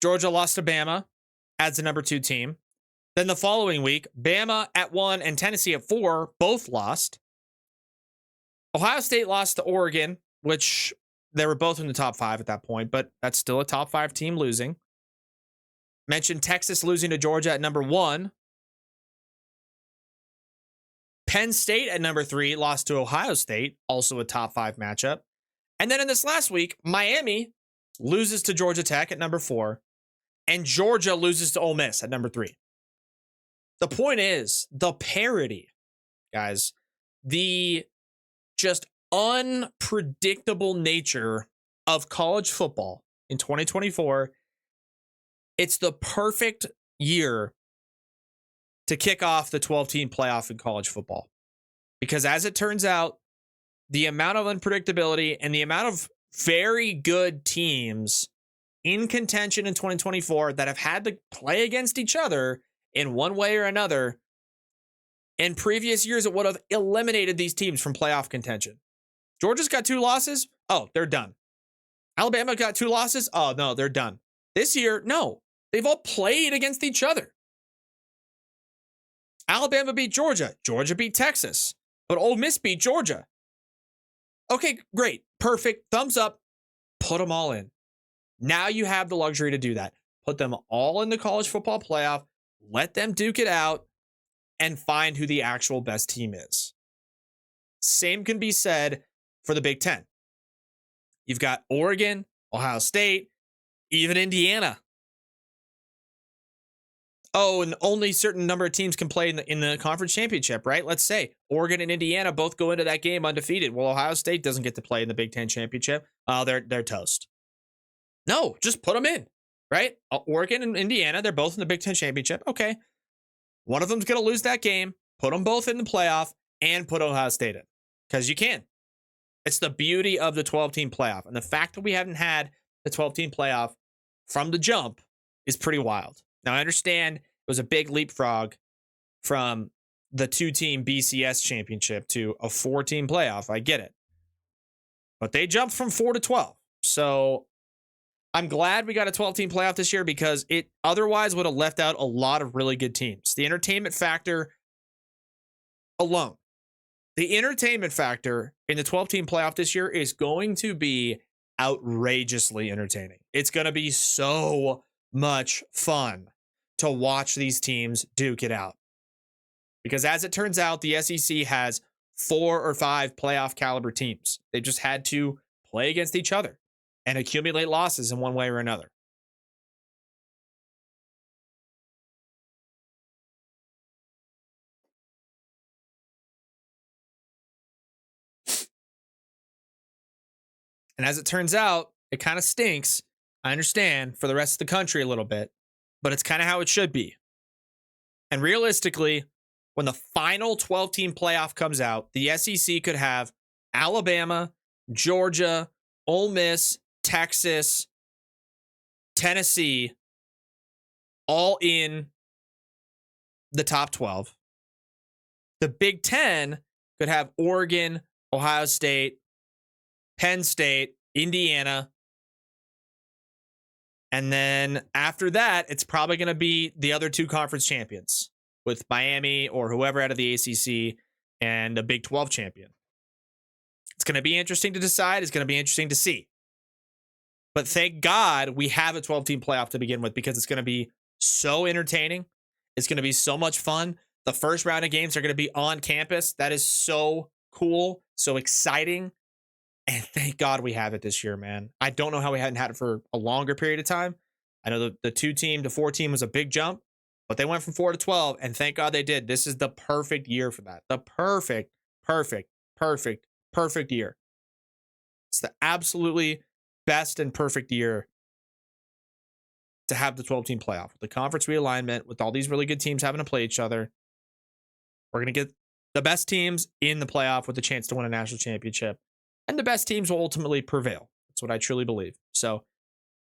Georgia lost to Bama as the number 2 team. Then the following week, Bama at 1 and Tennessee at 4 both lost. Ohio State lost to Oregon, which they were both in the top 5 at that point, but that's still a top 5 team losing. Mentioned Texas losing to Georgia at number 1. Penn State at number 3 lost to Ohio State, also a top 5 matchup. And then in this last week, Miami loses to Georgia Tech at number 4. And Georgia loses to Ole Miss at number 3. The point is, the parity, guys, the just unpredictable nature of college football in 2024, it's the perfect year to kick off the 12-team playoff in college football. Because as it turns out, the amount of unpredictability and the amount of very good teams in contention in 2024 that have had to play against each other in one way or another, in previous years, it would have eliminated these teams from playoff contention. Georgia's got 2 losses. Oh, they're done. Alabama got 2 losses. Oh, no, they're done. This year, no. They've all played against each other. Alabama beat Georgia. Georgia beat Texas. But Ole Miss beat Georgia. Okay, great. Perfect. Thumbs up. Put them all in. Now you have the luxury to do that. Put them all in the college football playoff. Let them duke it out and find who the actual best team is. Same can be said for the Big Ten. You've got Oregon, Ohio State, even Indiana. Oh, and only a certain number of teams can play in the conference championship, right? Let's say Oregon and Indiana both go into that game undefeated. Well, Ohio State doesn't get to play in the Big Ten championship. They're toast. No, just put them in, right? Oregon and Indiana, they're both in the Big Ten championship. Okay. One of them's going to lose that game. Put them both in the playoff and put Ohio State in because you can. It's the beauty of the 12-team playoff. And the fact that we haven't had the 12-team playoff from the jump is pretty wild. Now, I understand it was a big leapfrog from the 2-team BCS championship to a 4-team playoff. I get it. But they jumped from 4 to 12. So I'm glad we got a 12-team playoff this year because it otherwise would have left out a lot of really good teams. The entertainment factor alone. The entertainment factor in the 12-team playoff this year is going to be outrageously entertaining. It's going to be so much fun to watch these teams duke it out. Because as it turns out, the SEC has 4 or 5 playoff caliber teams. They just had to play against each other and accumulate losses in one way or another. And as it turns out, it kind of stinks. I understand for the rest of the country a little bit, but it's kind of how it should be. And realistically, when the final 12-team playoff comes out, the SEC could have Alabama, Georgia, Ole Miss, Texas, Tennessee, all in the top 12. The Big Ten could have Oregon, Ohio State, Penn State, Indiana. And then after that, it's probably going to be the other 2 conference champions with Miami or whoever out of the ACC and a Big 12 champion. It's going to be interesting to decide. It's going to be interesting to see. But thank God we have a 12-team playoff to begin with because it's going to be so entertaining. It's going to be so much fun. The first round of games are going to be on campus. That is so cool, so exciting. And thank God we have it this year, man. I don't know how we hadn't had it for a longer period of time. I know the 2-team to 4-team was a big jump, but they went from 4 to 12, and thank God they did. This is the perfect year for that. The perfect year. It's the absolutely best and perfect year to have the 12-team playoff. With the conference realignment, with all these really good teams having to play each other, we're going to get the best teams in the playoff with a chance to win a national championship. And the best teams will ultimately prevail. That's what I truly believe. So,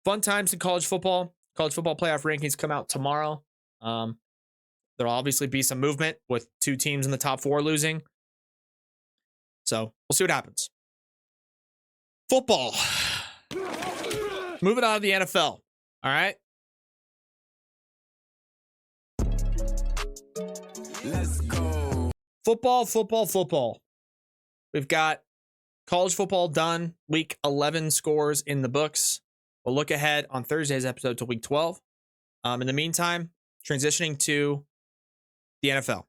fun times in college football. College football playoff rankings come out tomorrow. There'll obviously be some movement with 2 teams in the top 4 losing. So, we'll see what happens. Football. Moving on to the NFL. All right. Let's go. Football. We've got college football done. Week 11 scores in the books. We'll look ahead on Thursday's episode to week 12. In the meantime, transitioning to the NFL.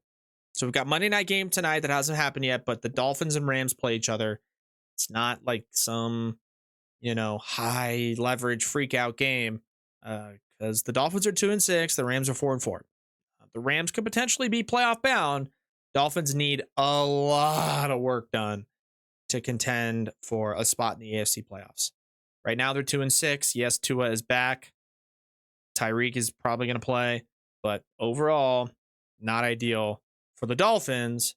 So we've got Monday night game tonight that hasn't happened yet, but the Dolphins and Rams play each other. It's not like some, high leverage freak out game because the Dolphins are 2-6. The Rams are 4-4. The Rams could potentially be playoff bound. Dolphins need a lot of work done to contend for a spot in the AFC playoffs. Right now, they're 2-6. Yes, Tua is back. Tyreek is probably going to play, but overall, not ideal for the Dolphins.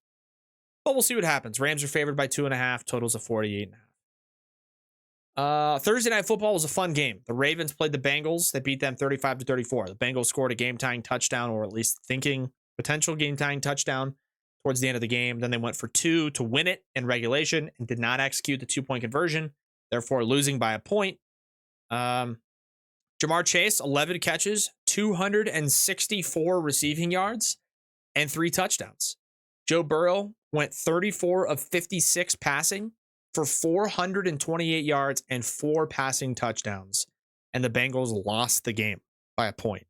But we'll see what happens. Rams are favored by 2.5. Totals of 48.5. Thursday Night Football was a fun game. The Ravens played the Bengals. They beat them 35-34. The Bengals scored a game-tying touchdown, or at least thinking potential game-tying touchdown towards the end of the game. Then they went for 2 to win it in regulation and did not execute the 2-point conversion, therefore losing by a point. Jamar Chase, 11 catches, 264 receiving yards, and 3 touchdowns. Joe Burrow went 34 of 56 passing for 428 yards and 4 passing touchdowns. And the Bengals lost the game by a point.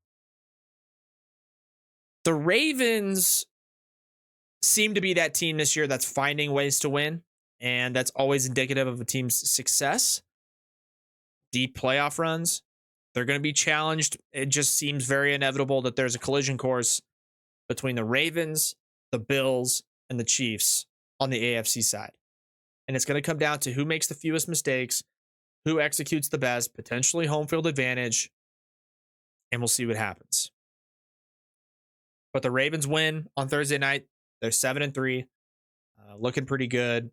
The Ravens seem to be that team this year that's finding ways to win, and that's always indicative of a team's success. Deep playoff runs, they're going to be challenged. It just seems very inevitable that there's a collision course between the Ravens, the Bills, and the Chiefs on the AFC side. And it's going to come down to who makes the fewest mistakes, who executes the best, potentially home field advantage, and we'll see what happens. But the Ravens win on Thursday night. They're 7-3, looking pretty good.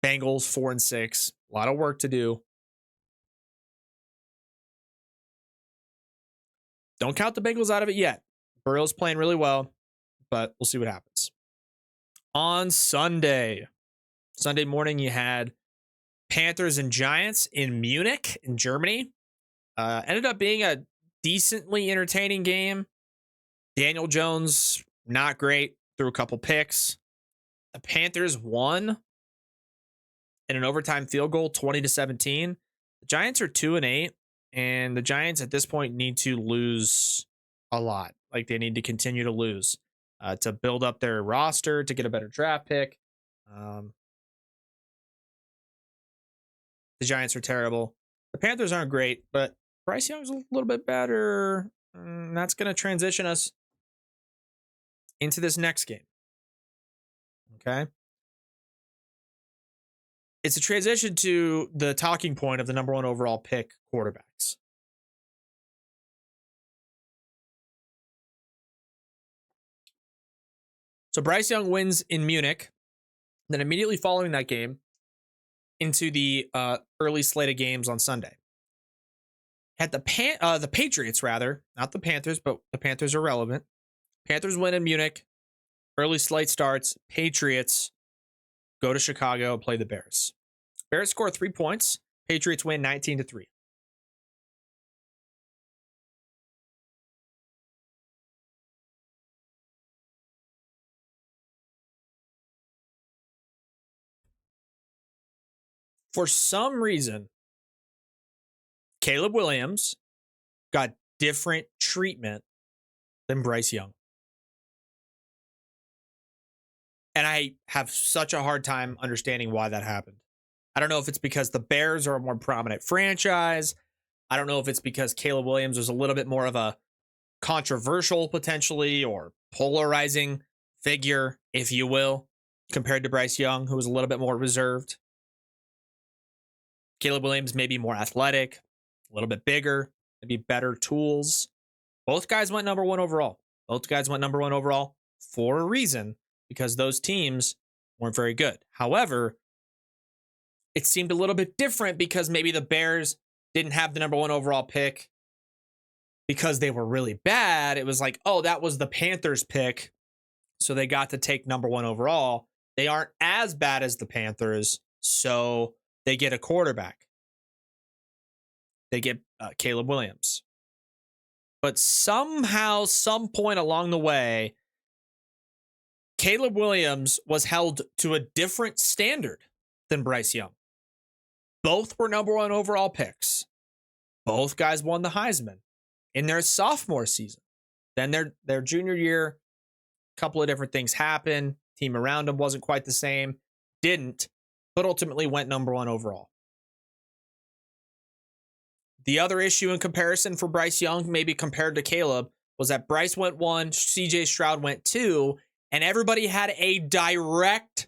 Bengals 4-6, a lot of work to do. Don't count the Bengals out of it yet. Burrow's playing really well, but we'll see what happens. On Sunday morning, you had Panthers and Giants in Munich, in Germany. Ended up being a decently entertaining game. Daniel Jones, not great, threw a couple picks. The Panthers won in an overtime field goal, 20-17. The Giants are 2-8, and the Giants at this point need to lose a lot. Like, they need to continue to lose to build up their roster, to get a better draft pick. The Giants are terrible. The Panthers aren't great, but Bryce Young's a little bit better. And that's going to transition us into this next game. Okay. It's a transition to the talking point of the number 1 overall pick quarterbacks. So Bryce Young wins in Munich. Then immediately following that game, into the early slate of games on Sunday. Had the Patriots, rather, not the Panthers, but the Panthers are relevant. Panthers win in Munich. Early slate starts. Patriots go to Chicago, play the Bears. Bears score 3 points. Patriots win 19-3. For some reason, Caleb Williams got different treatment than Bryce Young. And I have such a hard time understanding why that happened. I don't know if it's because the Bears are a more prominent franchise. I don't know if it's because Caleb Williams was a little bit more of a controversial, potentially, or polarizing figure, if you will, compared to Bryce Young, who was a little bit more reserved. Caleb Williams may be more athletic, a little bit bigger, maybe better tools. Both guys went number 1 overall. Both guys went number 1 overall for a reason, because those teams weren't very good. However, it seemed a little bit different because maybe the Bears didn't have the number 1 overall pick because they were really bad. It was like, oh, that was the Panthers pick, so they got to take number 1 overall. They aren't as bad as the Panthers, so they get a quarterback. They get Caleb Williams. But somehow, some point along the way, Caleb Williams was held to a different standard than Bryce Young. Both were number 1 overall picks. Both guys won the Heisman in their sophomore season. Then their junior year, a couple of different things happened. Team around them wasn't quite the same. Didn't, but ultimately went number 1 overall. The other issue in comparison for Bryce Young, maybe compared to Caleb, was that Bryce went 1, CJ Stroud went 2, and everybody had a direct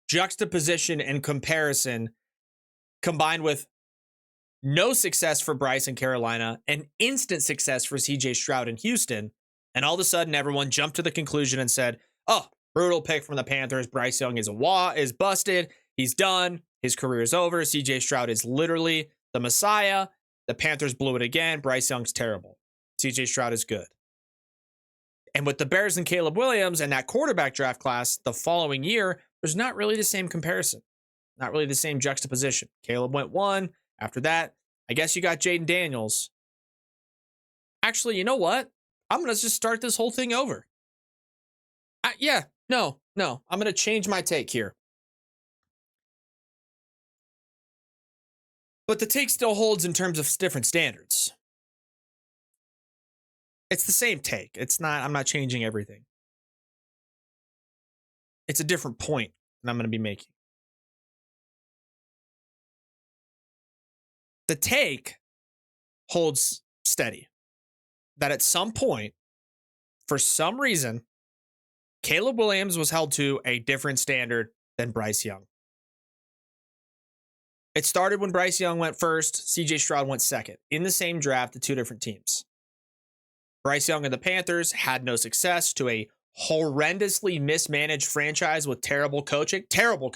juxtaposition and comparison, combined with no success for Bryce in Carolina and instant success for CJ Stroud in Houston. And all of a sudden, everyone jumped to the conclusion and said, oh, Brutal pick from the Panthers. Bryce Young is busted. He's done. His career is over. CJ Stroud is literally the Messiah. The Panthers blew it again. Bryce Young's terrible. CJ Stroud is good. And with the Bears and Caleb Williams and that quarterback draft class the following year, there's not really the same comparison. Not really the same juxtaposition. Caleb went 1. After that, I guess you got Jaden Daniels. Actually, you know what? I'm going to just start this whole thing over. No. I'm going to change my take here. But the take still holds in terms of different standards. It's the same take. I'm not changing everything. It's a different point that I'm going to be making. The take holds steady. That at some point, for some reason, Caleb Williams was held to a different standard than Bryce Young. It started when Bryce Young went first, CJ Stroud went second. In the same draft, the two different teams. Bryce Young and the Panthers had no success to a horrendously mismanaged franchise with terrible coaching. Terrible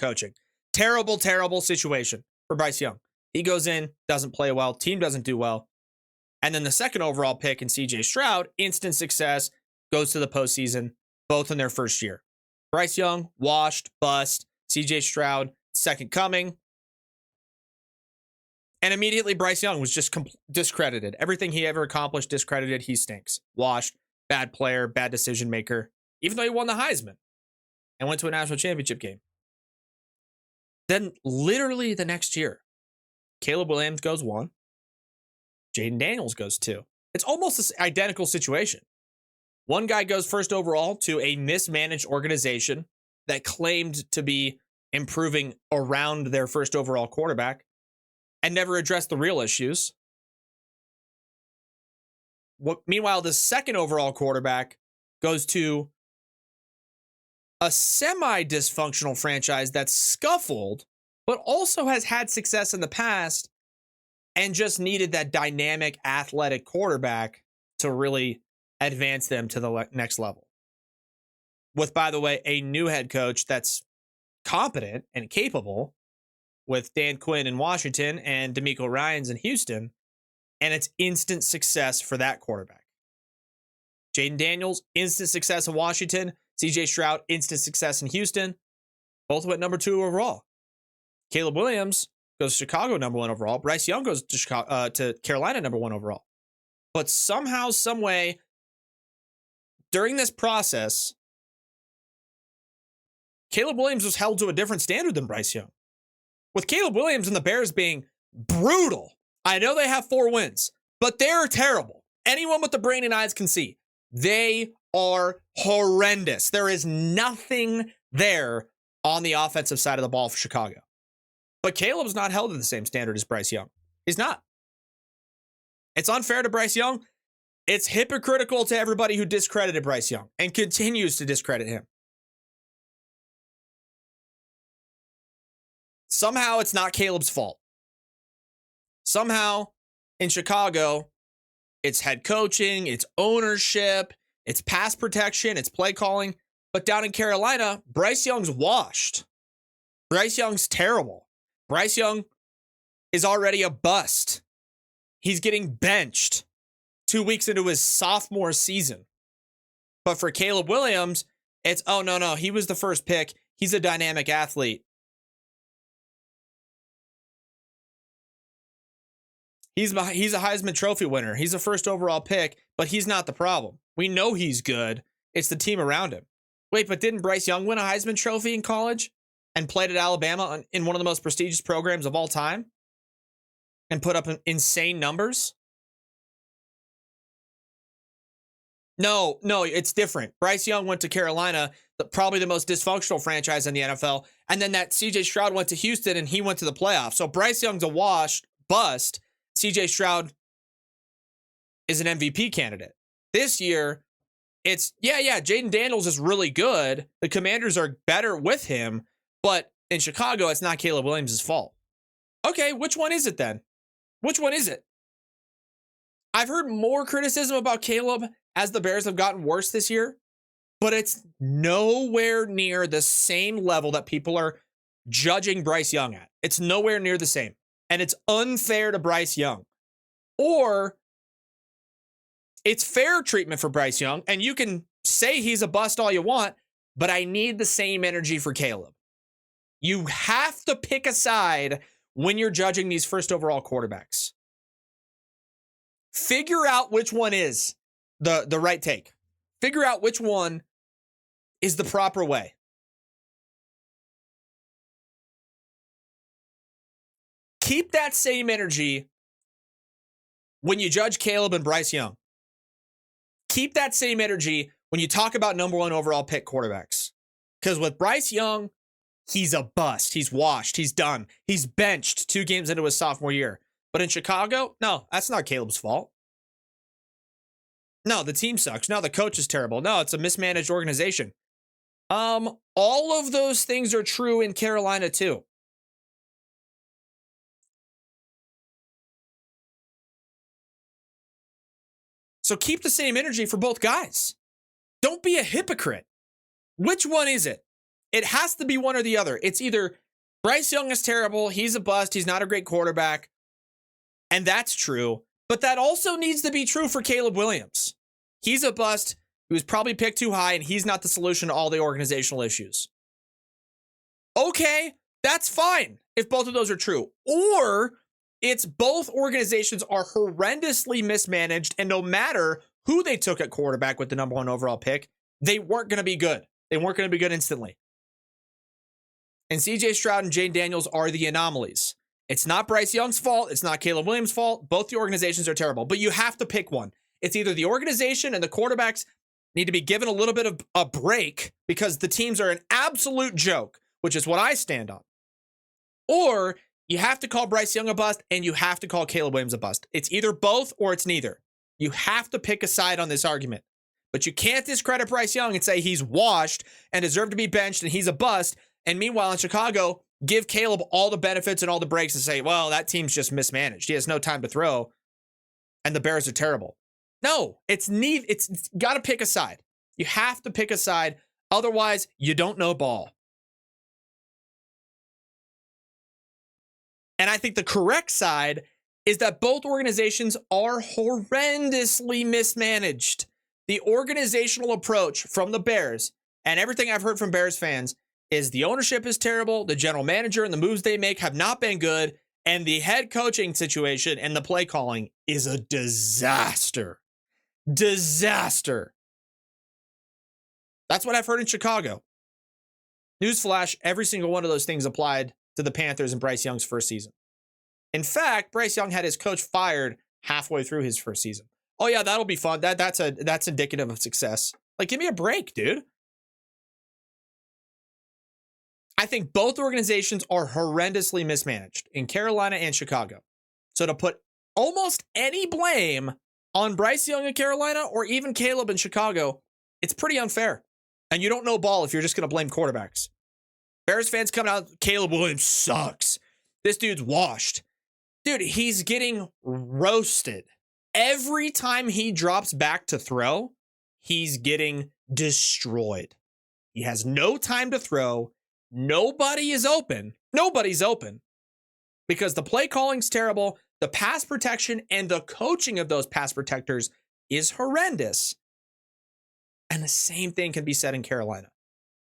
situation for Bryce Young. He goes in, doesn't play well, team doesn't do well. And then the second overall pick in CJ Stroud, instant success, goes to the postseason, both in their first year. Bryce Young, washed, bust. CJ Stroud, second coming. And immediately Bryce Young was just discredited. Everything he ever accomplished, discredited. He stinks. Washed, bad player, bad decision maker, even though he won the Heisman and went to a national championship game. Then literally the next year, Caleb Williams goes 1. Jaden Daniels goes 2. It's almost this identical situation. One guy goes first overall to a mismanaged organization that claimed to be improving around their first overall quarterback and never addressed the real issues. Meanwhile, the second overall quarterback goes to a semi-dysfunctional franchise that's scuffled, but also has had success in the past and just needed that dynamic, athletic quarterback to really advance them to the next level. With, by the way, a new head coach that's competent and capable, with Dan Quinn in Washington and DeMeco Ryans in Houston, and it's instant success for that quarterback. Jaden Daniels, instant success in Washington. CJ Stroud, instant success in Houston. Both went number 2 overall. Caleb Williams goes to Chicago, number 1 overall. Bryce Young goes to Carolina, number 1 overall. But somehow, some way, during this process, Caleb Williams was held to a different standard than Bryce Young. With Caleb Williams and the Bears being brutal. I know they have 4 wins, but they're terrible. Anyone with the brain and eyes can see. They are horrendous. There is nothing there on the offensive side of the ball for Chicago. But Caleb's not held to the same standard as Bryce Young. He's not. It's unfair to Bryce Young. It's hypocritical to everybody who discredited Bryce Young and continues to discredit him. Somehow it's not Caleb's fault. Somehow in Chicago, it's head coaching, it's ownership, it's pass protection, it's play calling. But down in Carolina, Bryce Young's washed. Bryce Young's terrible. Bryce Young is already a bust. He's getting benched 2 weeks into his sophomore season. But for Caleb Williams, it's, oh, no, he was the first pick. He's a dynamic athlete. He's a Heisman Trophy winner. He's a first overall pick, but he's not the problem. We know he's good. It's the team around him. Wait, but didn't Bryce Young win a Heisman Trophy in college and played at Alabama in one of the most prestigious programs of all time and put up insane numbers? No, it's different. Bryce Young went to Carolina, probably the most dysfunctional franchise in the NFL, and then that CJ Stroud went to Houston and he went to the playoffs. So Bryce Young's a wash, bust. CJ Stroud is an MVP candidate. This year, it's, Jaden Daniels is really good. The Commanders are better with him, but in Chicago, it's not Caleb Williams' fault. Okay, which one is it then? Which one is it? I've heard more criticism about Caleb as the Bears have gotten worse this year. but it's nowhere near the same level that people are judging Bryce Young at. It's nowhere near the same. And it's unfair to Bryce Young. Or it's fair treatment for Bryce Young, and you can say he's a bust all you want, but I need the same energy for Caleb. You have to pick a side when you're judging these first overall quarterbacks. Figure out which one is the right take. Figure out which one is the proper way. Keep that same energy when you judge Caleb and Bryce Young. Keep that same energy when you talk about number one overall pick quarterbacks. Because with Bryce Young, he's a bust. He's washed. He's done. He's benched 2 games into his sophomore year. But in Chicago, no, that's not Caleb's fault. No, the team sucks. No, the coach is terrible. No, it's a mismanaged organization. All of those things are true in Carolina too. So keep the same energy for both guys. Don't be a hypocrite. Which one is it? It has to be one or the other. It's either Bryce Young is terrible, he's a bust, he's not a great quarterback, and that's true. But that also needs to be true for Caleb Williams. He's a bust, he was probably picked too high, and he's not the solution to all the organizational issues. Okay, that's fine if both of those are true. Or it's both organizations are horrendously mismanaged, and no matter who they took at quarterback with the number one overall pick, they weren't going to be good. They weren't going to be good instantly. And CJ Stroud and Jane Daniels are the anomalies. It's not Bryce Young's fault. It's not Caleb Williams' fault. Both the organizations are terrible, but you have to pick one. It's either the organization and the quarterbacks need to be given a little bit of a break because the teams are an absolute joke, which is what I stand on. Or you have to call Bryce Young a bust and you have to call Caleb Williams a bust. It's either both or it's neither. You have to pick a side on this argument. But you can't discredit Bryce Young and say he's washed and deserved to be benched and he's a bust. And meanwhile, in Chicago, give Caleb all the benefits and all the breaks and say, well, that team's just mismanaged. He has no time to throw. And the Bears are terrible. No, it's got to pick a side. You have to pick a side. Otherwise, you don't know ball. And I think the correct side is that both organizations are horrendously mismanaged. The organizational approach from the Bears and everything I've heard from Bears fans is the ownership is terrible, the general manager and the moves they make have not been good, and the head coaching situation and the play calling is a disaster. Disaster. That's what I've heard in Chicago. Newsflash, every single one of those things applied to the Panthers in Bryce Young's first season. In fact, Bryce Young had his coach fired halfway through his first season. Oh yeah, that'll be fun. That's indicative of success. Like, give me a break, dude. I think both organizations are horrendously mismanaged in Carolina and Chicago. So to put almost any blame on Bryce Young in Carolina or even Caleb in Chicago, it's pretty unfair. And you don't know ball if you're just going to blame quarterbacks. Bears fans coming out, Caleb Williams sucks. This dude's washed. Dude, he's getting roasted. Every time he drops back to throw, he's getting destroyed. He has no time to throw. Nobody is open. Nobody's open because the play calling's terrible. The pass protection and the coaching of those pass protectors is horrendous. And the same thing can be said in Carolina.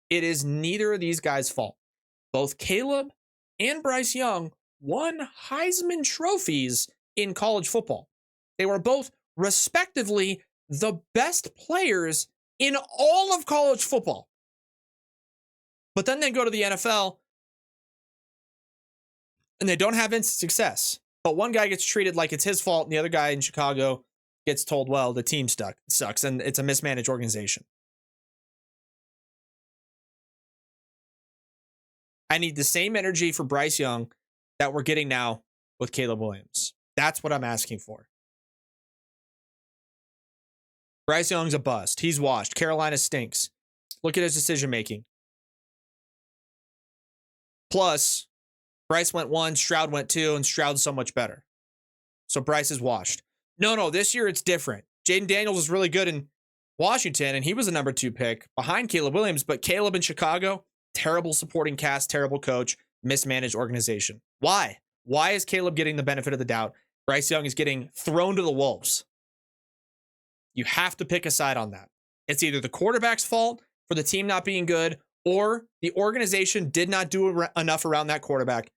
It is neither of these guys' fault. Both Caleb and Bryce Young won Heisman trophies in college football. They were both, respectively, the best players in all of college football. But then they go to the NFL and they don't have instant success. But one guy gets treated like it's his fault and the other guy in Chicago gets told, well, the team sucks and it's a mismanaged organization. I need the same energy for Bryce Young that we're getting now with Caleb Williams. That's what I'm asking for. Bryce Young's a bust. He's washed. Carolina stinks. Look at his decision making. Plus, Bryce went 1, Stroud went 2, and Stroud's so much better. So Bryce is washed. No, this year it's different. Jaden Daniels is really good, and Washington, and he was a number 2 pick behind Caleb Williams, but Caleb in Chicago, terrible supporting cast, terrible coach, mismanaged organization. Why? Why is Caleb getting the benefit of the doubt? Bryce Young is getting thrown to the wolves. You have to pick a side on that. It's either the quarterback's fault for the team not being good, or the organization did not do enough around that quarterback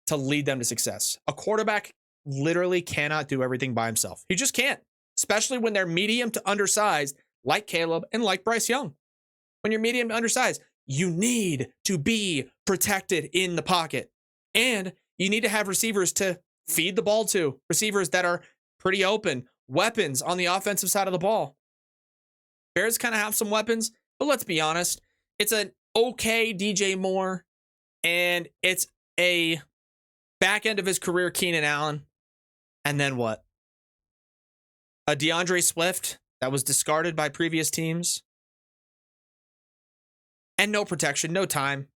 to lead them to success. A quarterback literally cannot do everything by himself. He just can't, especially when they're medium to undersized, like Caleb and like Bryce Young. When you're medium to undersized, you need to be protected in the pocket. And you need to have receivers to feed the ball to, receivers that are pretty open, weapons on the offensive side of the ball. Bears kind of have some weapons, but let's be honest, it's an okay DJ Moore, and it's a back end of his career Keenan Allen. And then what? A DeAndre Swift that was discarded by previous teams. And no protection, no time.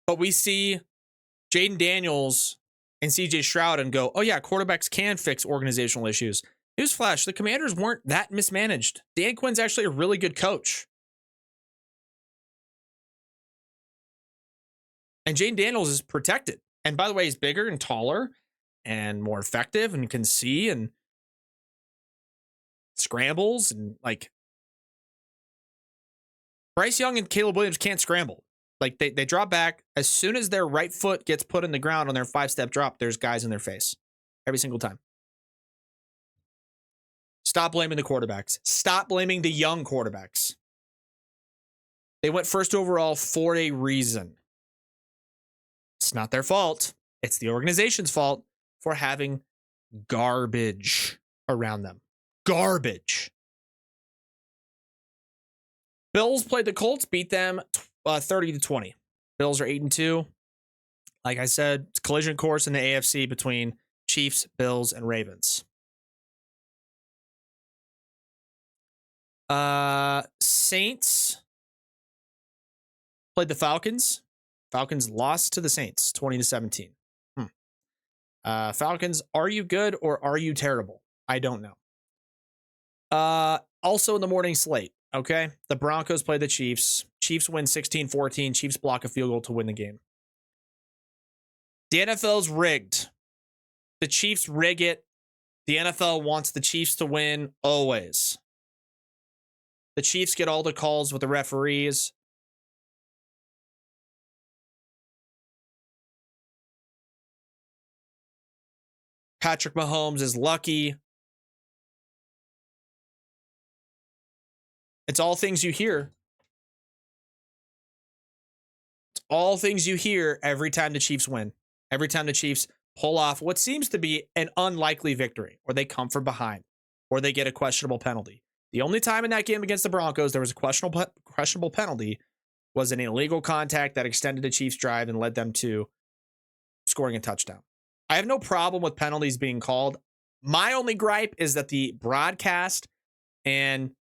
But we see Jaden Daniels and CJ Stroud and go, oh yeah, quarterbacks can fix organizational issues. Newsflash, the Commanders weren't that mismanaged. Dan Quinn's actually a really good coach. And Jaden Daniels is protected. And by the way, he's bigger and taller and more effective and can see and scrambles. And like Bryce Young and Caleb Williams can't scramble. Like they drop back. As soon as their right foot gets put in the ground on their 5-step drop, there's guys in their face every single time. Stop blaming the quarterbacks. Stop blaming the young quarterbacks. They went first overall for a reason. It's not their fault. It's the organization's fault for having garbage around them. Garbage. Bills played the Colts, beat them 30-20. Bills are 8-2. Like I said, it's collision course in the AFC between Chiefs, Bills, and Ravens. Saints played the Falcons. Falcons lost to the Saints 20-17. Falcons, are you good or are you terrible? I don't know. Also in the morning slate, okay? The Broncos play the Chiefs. Chiefs win 16-14. Chiefs block a field goal to win the game. The NFL's rigged. The Chiefs rig it. The NFL wants the Chiefs to win always. The Chiefs get all the calls with the referees. Patrick Mahomes is lucky. It's all things you hear. It's all things you hear every time the Chiefs win. Every time the Chiefs pull off what seems to be an unlikely victory, or they come from behind, or they get a questionable penalty. The only time in that game against the Broncos there was a questionable penalty was an illegal contact that extended the Chiefs' drive and led them to scoring a touchdown. I have no problem with penalties being called. My only gripe is that the broadcast and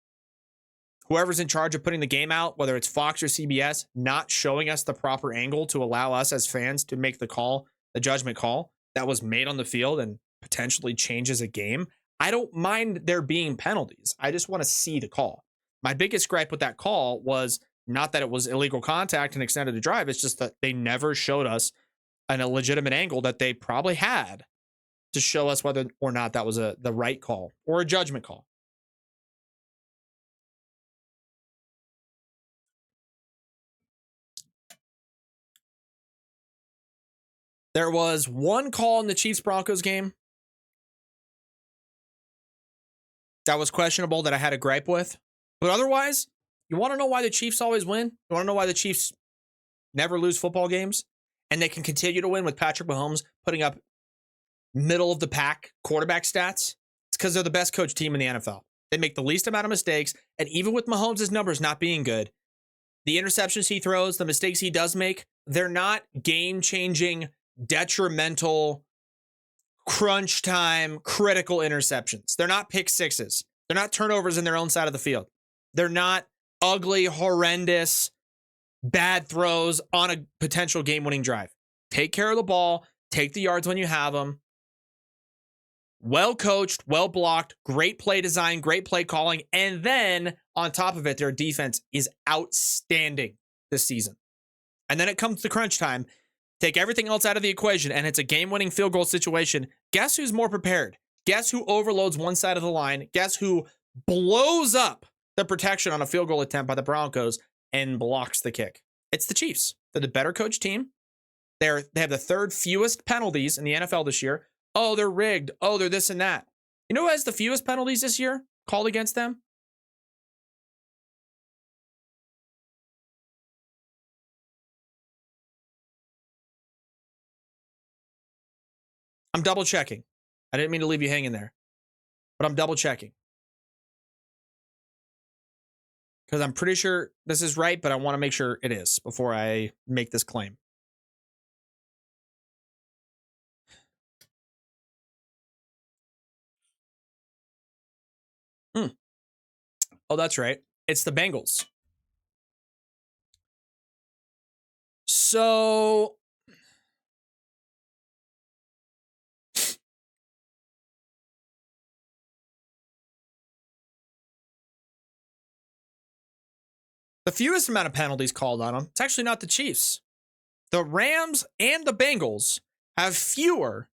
whoever's in charge of putting the game out, whether it's Fox or CBS, not showing us the proper angle to allow us as fans to make the call, the judgment call that was made on the field and potentially changes a game. I don't mind there being penalties. I just want to see the call. My biggest gripe with that call was not that it was illegal contact and extended the drive. It's just that they never showed us a legitimate angle that they probably had to show us whether or not that was the right call or a judgment call. There was one call in the Chiefs-Broncos game that was questionable that I had a gripe with. But otherwise, you want to know why the Chiefs always win? You want to know why the Chiefs never lose football games? And they can continue to win with Patrick Mahomes putting up middle-of-the-pack quarterback stats? It's because they're the best coach team in the NFL. They make the least amount of mistakes. And even with Mahomes' numbers not being good, the interceptions he throws, the mistakes he does make, they're not game-changing, detrimental, crunch time, critical interceptions. They're not pick sixes. They're not turnovers in their own side of the field. They're not ugly, horrendous, bad throws on a potential game-winning drive. Take care of the ball. Take the yards when you have them. well coached, well blocked, great play design, great play calling. And then on top of it, their defense is outstanding this season. And then it comes to crunch time. Take everything else out of the equation, and it's a game-winning field goal situation. Guess who's more prepared? Guess who overloads one side of the line? Guess who blows up the protection on a field goal attempt by the Broncos and blocks the kick? It's the Chiefs. They're the better coached team. They have the third fewest penalties in the NFL this year. Oh, they're rigged. Oh, they're this and that. You know who has the fewest penalties this year called against them? I'm double checking. I didn't mean to leave you hanging there, but I'm double checking. Because I'm pretty sure this is right, but I want to make sure it is before I make this claim. Oh, that's right. It's the Bengals. So the fewest amount of penalties called on them, it's actually not the Chiefs. The Rams and the Bengals have fewer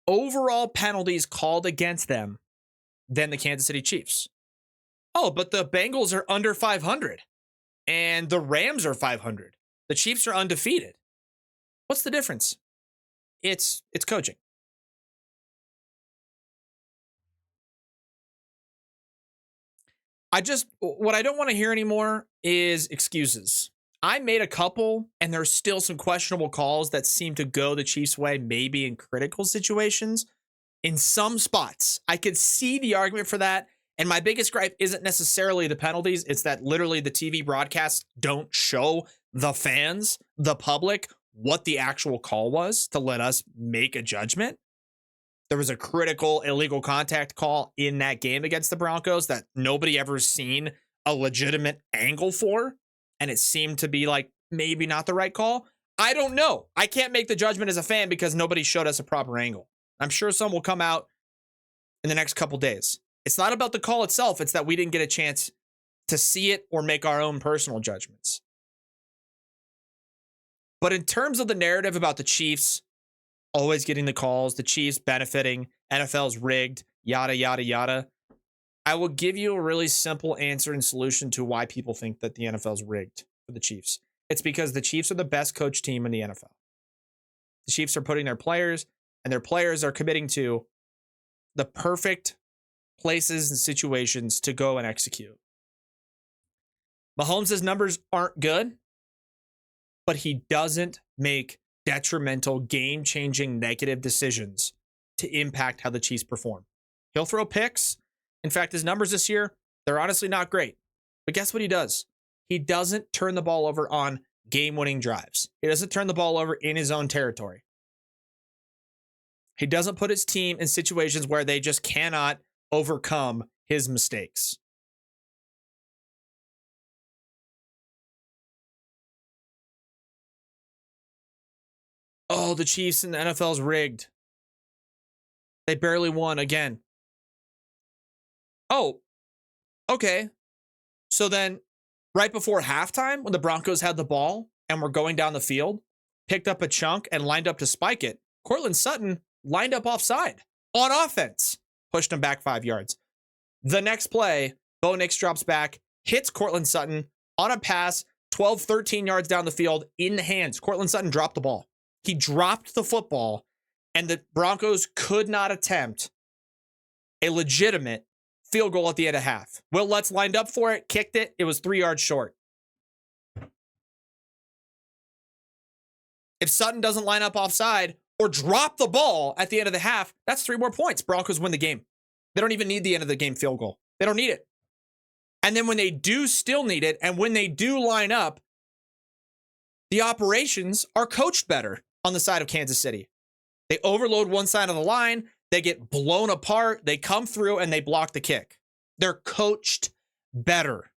overall penalties called against them than the Kansas City Chiefs. Oh, but the Bengals are under 500 and the Rams are 500. The Chiefs are undefeated. What's the difference? It's coaching. What I don't want to hear anymore is excuses. I made a couple, and there's still some questionable calls that seem to go the Chiefs' way, maybe in critical situations. In some spots, I could see the argument for that. And my biggest gripe isn't necessarily the penalties. It's that literally the TV broadcasts don't show the fans, the public, what the actual call was to let us make a judgment. There was a critical illegal contact call in that game against the Broncos that nobody ever seen a legitimate angle for. And it seemed to be like maybe not the right call. I don't know. I can't make the judgment as a fan because nobody showed us a proper angle. I'm sure some will come out in the next couple days. It's not about the call itself. It's that we didn't get a chance to see it or make our own personal judgments. But in terms of the narrative about the Chiefs always getting the calls, the Chiefs benefiting, NFL's rigged, yada, yada, yada, I will give you a really simple answer and solution to why people think that the NFL's rigged for the Chiefs. It's because the Chiefs are the best coached team in the NFL. The Chiefs are putting their players, and their players are committing to the perfect places and situations to go and execute. Mahomes' numbers aren't good, but he doesn't make detrimental, game-changing, negative decisions to impact how the Chiefs perform. He'll throw picks. In fact, his numbers this year, they're honestly not great. But guess what he does? He doesn't turn the ball over on game-winning drives. He doesn't turn the ball over in his own territory. He doesn't put his team in situations where they just cannot overcome his mistakes. Oh, the Chiefs and the NFL's rigged. They barely won again. Oh, okay. So then right before halftime, when the Broncos had the ball and were going down the field, picked up a chunk and lined up to spike it, Courtland Sutton lined up offside on offense, pushed him back 5 yards. The next play, Bo Nix drops back, hits Courtland Sutton on a pass, 12, 13 yards down the field in the hands. Courtland Sutton dropped the ball. He dropped the football, and the Broncos could not attempt a legitimate field goal at the end of half. Will Lutz lined up for it, kicked it. It was 3 yards short. If Sutton doesn't line up offside or drop the ball at the end of the half, that's 3 more points. Broncos win the game. They don't even need the end of the game field goal. They don't need it. And then when they do still need it, and when they do line up, the operations are coached better on the side of Kansas City. They overload one side of the line, they get blown apart, they come through, and they block the kick. They're coached better.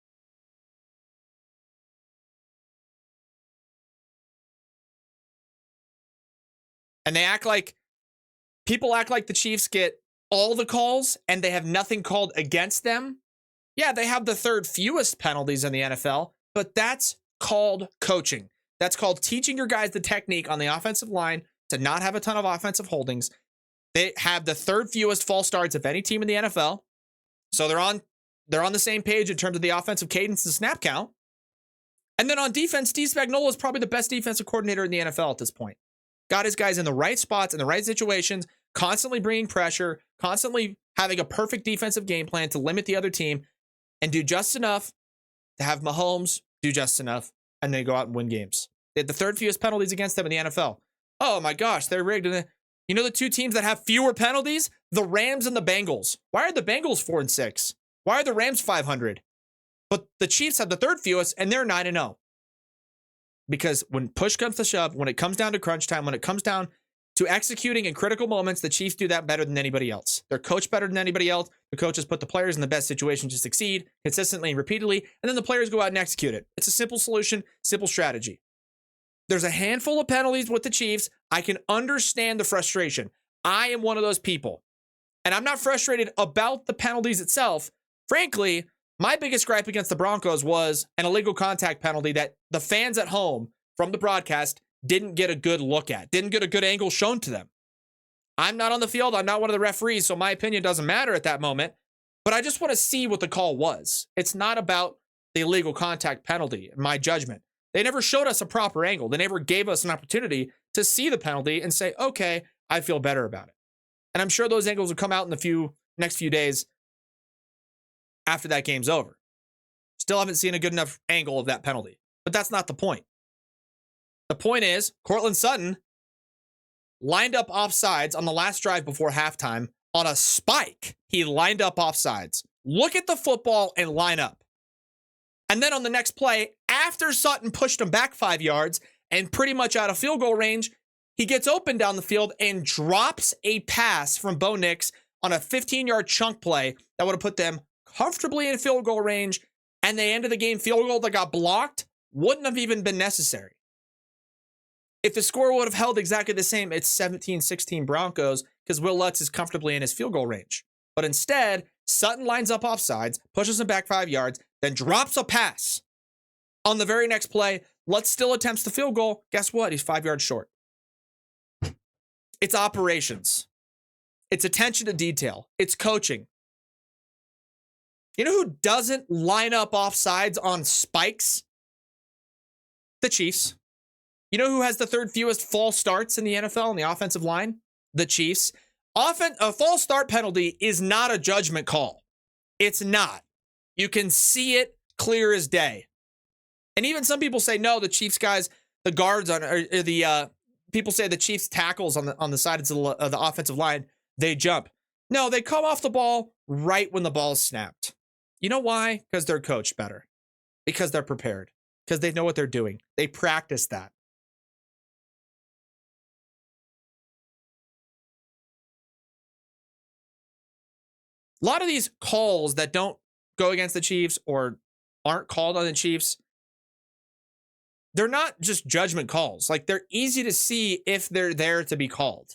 And people act like the Chiefs get all the calls and they have nothing called against them, yeah, they have the third fewest penalties in the NFL, but that's called coaching. That's called teaching your guys the technique on the offensive line to not have a ton of offensive holdings. They have the third fewest false starts of any team in the NFL. So they're on the same page in terms of the offensive cadence and snap count. And then on defense, Steve Spagnuolo is probably the best defensive coordinator in the NFL at this point. Got his guys in the right spots, in the right situations, constantly bringing pressure, constantly having a perfect defensive game plan to limit the other team and do just enough to have Mahomes do just enough and then go out and win games. They had the third fewest penalties against them in the NFL. Oh my gosh, they're rigged. You know the two teams that have fewer penalties? The Rams and the Bengals. Why are the Bengals 4-6? Why are the Rams 500? But the Chiefs have the third fewest and they're 9-0. Because when push comes to shove, when it comes down to crunch time, when it comes down to executing in critical moments, the Chiefs do that better than anybody else. They're coached better than anybody else. The coaches put the players in the best situation to succeed consistently and repeatedly, and then the players go out and execute it. It's a simple solution, simple strategy. There's a handful of penalties with the Chiefs. I can understand the frustration. I am one of those people. And I'm not frustrated about the penalties itself. Frankly, my biggest gripe against the Broncos was an illegal contact penalty that the fans at home from the broadcast didn't get a good look at, didn't get a good angle shown to them. I'm not on the field. I'm not one of the referees, so my opinion doesn't matter at that moment. But I just want to see what the call was. It's not about the illegal contact penalty, in my judgment. They never showed us a proper angle. They never gave us an opportunity to see the penalty and say, okay, I feel better about it. And I'm sure those angles will come out in the next few days after that game's over. Still haven't seen a good enough angle of that penalty. But that's not the point. The point is, Courtland Sutton lined up offsides on the last drive before halftime on a spike. He lined up offsides. Look at the football and line up. And then on the next play, after Sutton pushed him back 5 yards and pretty much out of field goal range, he gets open down the field and drops a pass from Bo Nix on a 15-yard chunk play that would have put them comfortably in field goal range, and they ended the game field goal that got blocked wouldn't have even been necessary. If the score would have held exactly the same, it's 17-16 Broncos because Will Lutz is comfortably in his field goal range. But instead, Sutton lines up offsides, pushes him back 5 yards, then drops a pass. On the very next play, Lutz still attempts the field goal. Guess what? He's 5 yards short. It's operations. It's attention to detail. It's coaching. You know who doesn't line up offsides on spikes? The Chiefs. You know who has the third fewest false starts in the NFL on the offensive line? The Chiefs. A false start penalty is not a judgment call. It's not. You can see it clear as day. And even some people say, no, the Chiefs guys, the guards on, or the people say the Chiefs tackles on the sides of the offensive line, they jump. No, they come off the ball right when the ball is snapped. You know why? Because they're coached better. Because they're prepared. Because they know what they're doing. They practice that. A lot of these calls that don't go against the Chiefs or aren't called on the Chiefs, they're not just judgment calls. Like, they're easy to see if they're there to be called.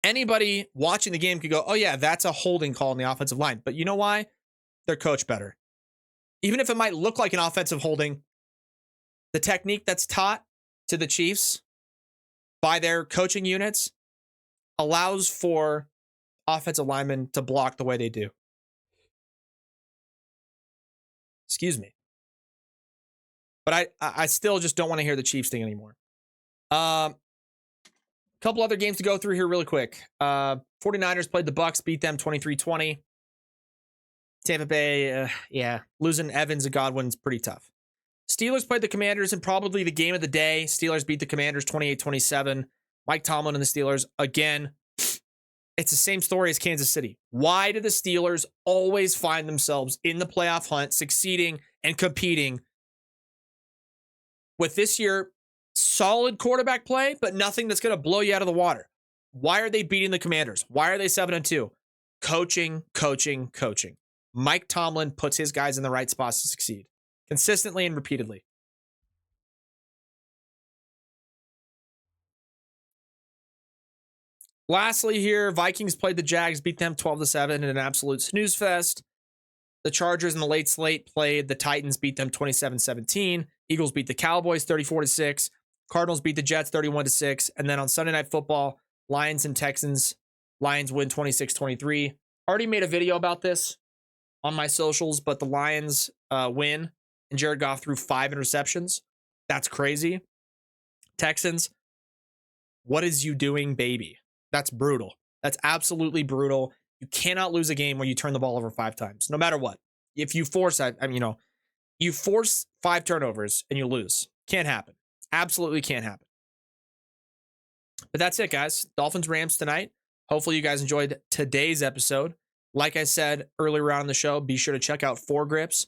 Anybody watching the game could go, oh yeah, that's a holding call on the offensive line. But you know why? They're coached better. Even if it might look like an offensive holding, the technique that's taught to the Chiefs by their coaching units allows for offensive linemen to block the way they do. Excuse me. But I still just don't want to hear the Chiefs thing anymore. Couple other games to go through here really quick. 49ers played the Bucks, beat them 23-20. Tampa Bay, losing Evans and Godwin's pretty tough. Steelers played the Commanders in probably the game of the day. Steelers beat the Commanders 28-27. Mike Tomlin and the Steelers, again, it's the same story as Kansas City. Why do the Steelers always find themselves in the playoff hunt, succeeding and competing with this year? Solid quarterback play, but nothing that's going to blow you out of the water. Why are they beating the Commanders? Why are they 7-2? Coaching. Mike Tomlin puts his guys in the right spots to succeed consistently and repeatedly. Lastly here, Vikings played the Jags, beat them 12-7 in an absolute snooze fest. The Chargers in the late slate played the Titans, beat them 27-17. Eagles beat the Cowboys 34-6. Cardinals beat the Jets 31-6. And then on Sunday Night Football, Lions and Texans. Lions win 26-23. Already made a video about this on my socials, but the Lions win, and Jared Goff threw 5 interceptions. That's crazy. Texans, what is you doing, baby? That's brutal. That's absolutely brutal. You cannot lose a game where you turn the ball over 5 times, no matter what. If you force that, you force 5 turnovers and you lose. Can't happen. Absolutely can't happen. But that's it, guys. Dolphins Rams tonight. Hopefully you guys enjoyed today's episode. Like I said earlier on in the show, be sure to check out 4Grips.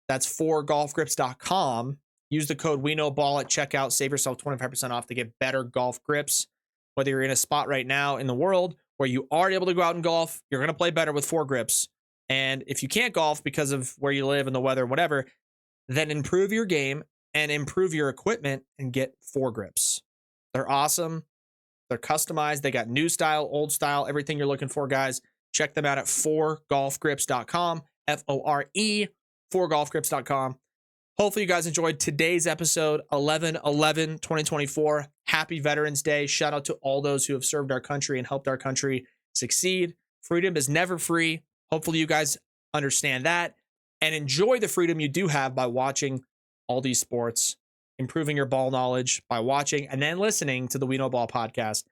That's 4golfgrips.com. Use the code WeKnowBall at checkout. Save yourself 25% off to get better golf grips. Whether you're in a spot right now in the world where you are able to go out and golf, you're going to play better with 4Grips. And if you can't golf because of where you live and the weather, whatever, then improve your game and improve your equipment and get 4Grips. They're awesome. They're customized. They got new style, old style, everything you're looking for, guys. Check them out at 4golfgrips.com. F-O-R-E, 4golfgrips.com. Hopefully you guys enjoyed today's episode, 11/11/2024. Happy Veterans Day. Shout out to all those who have served our country and helped our country succeed. Freedom is never free. Hopefully you guys understand that and enjoy the freedom you do have by watching all these sports, improving your ball knowledge by watching and then listening to the We Know Ball podcast.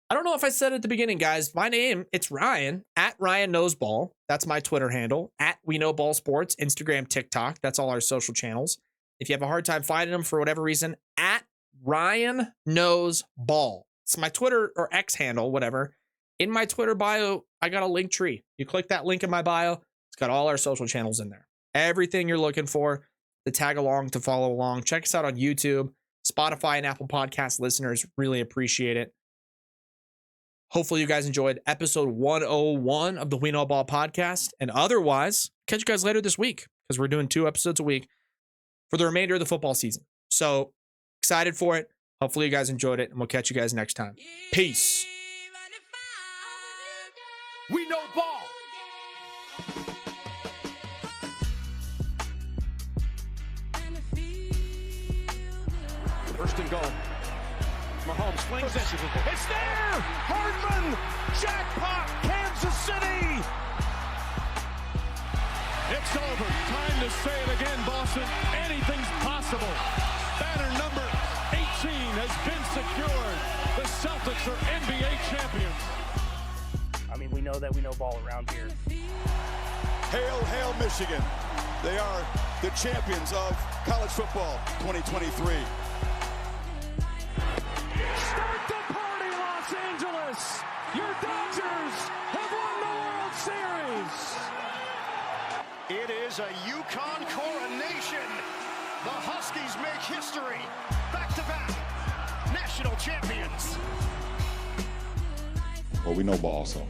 I don't know if I said it at the beginning, guys. My name, it's Ryan, at Ryan Knows Ball. That's my Twitter handle, at We Know Ball Sports, Instagram, TikTok. That's all our social channels. If you have a hard time finding them for whatever reason, at Ryan Knows Ball. It's my Twitter or X handle, whatever. In my Twitter bio, I got a link tree. You click that link in my bio, it's got all our social channels in there. Everything you're looking for to tag along, to follow along. Check us out on YouTube, Spotify, and Apple Podcast listeners. Really appreciate it. Hopefully you guys enjoyed episode 101 of the We Know Ball podcast. And otherwise, catch you guys later this week because we're doing 2 episodes a week for the remainder of the football season. So excited for it. Hopefully you guys enjoyed it, and we'll catch you guys next time. Peace. We know ball. First and goal. Mahomes flings it. It's there! Hardman! Jackpot! Kansas City! It's over. Time to say it again, Boston. Anything's possible. Banner number 18 has been secured. The Celtics are NBA champions. I mean, we know that we know ball around here. Hail, hail, Michigan. They are the champions of college football 2023. Start the party, Los Angeles! Your Dodgers have won the World Series! It is a UConn coronation. The Huskies make history. Back-to-back national champions. Well, we know ball, so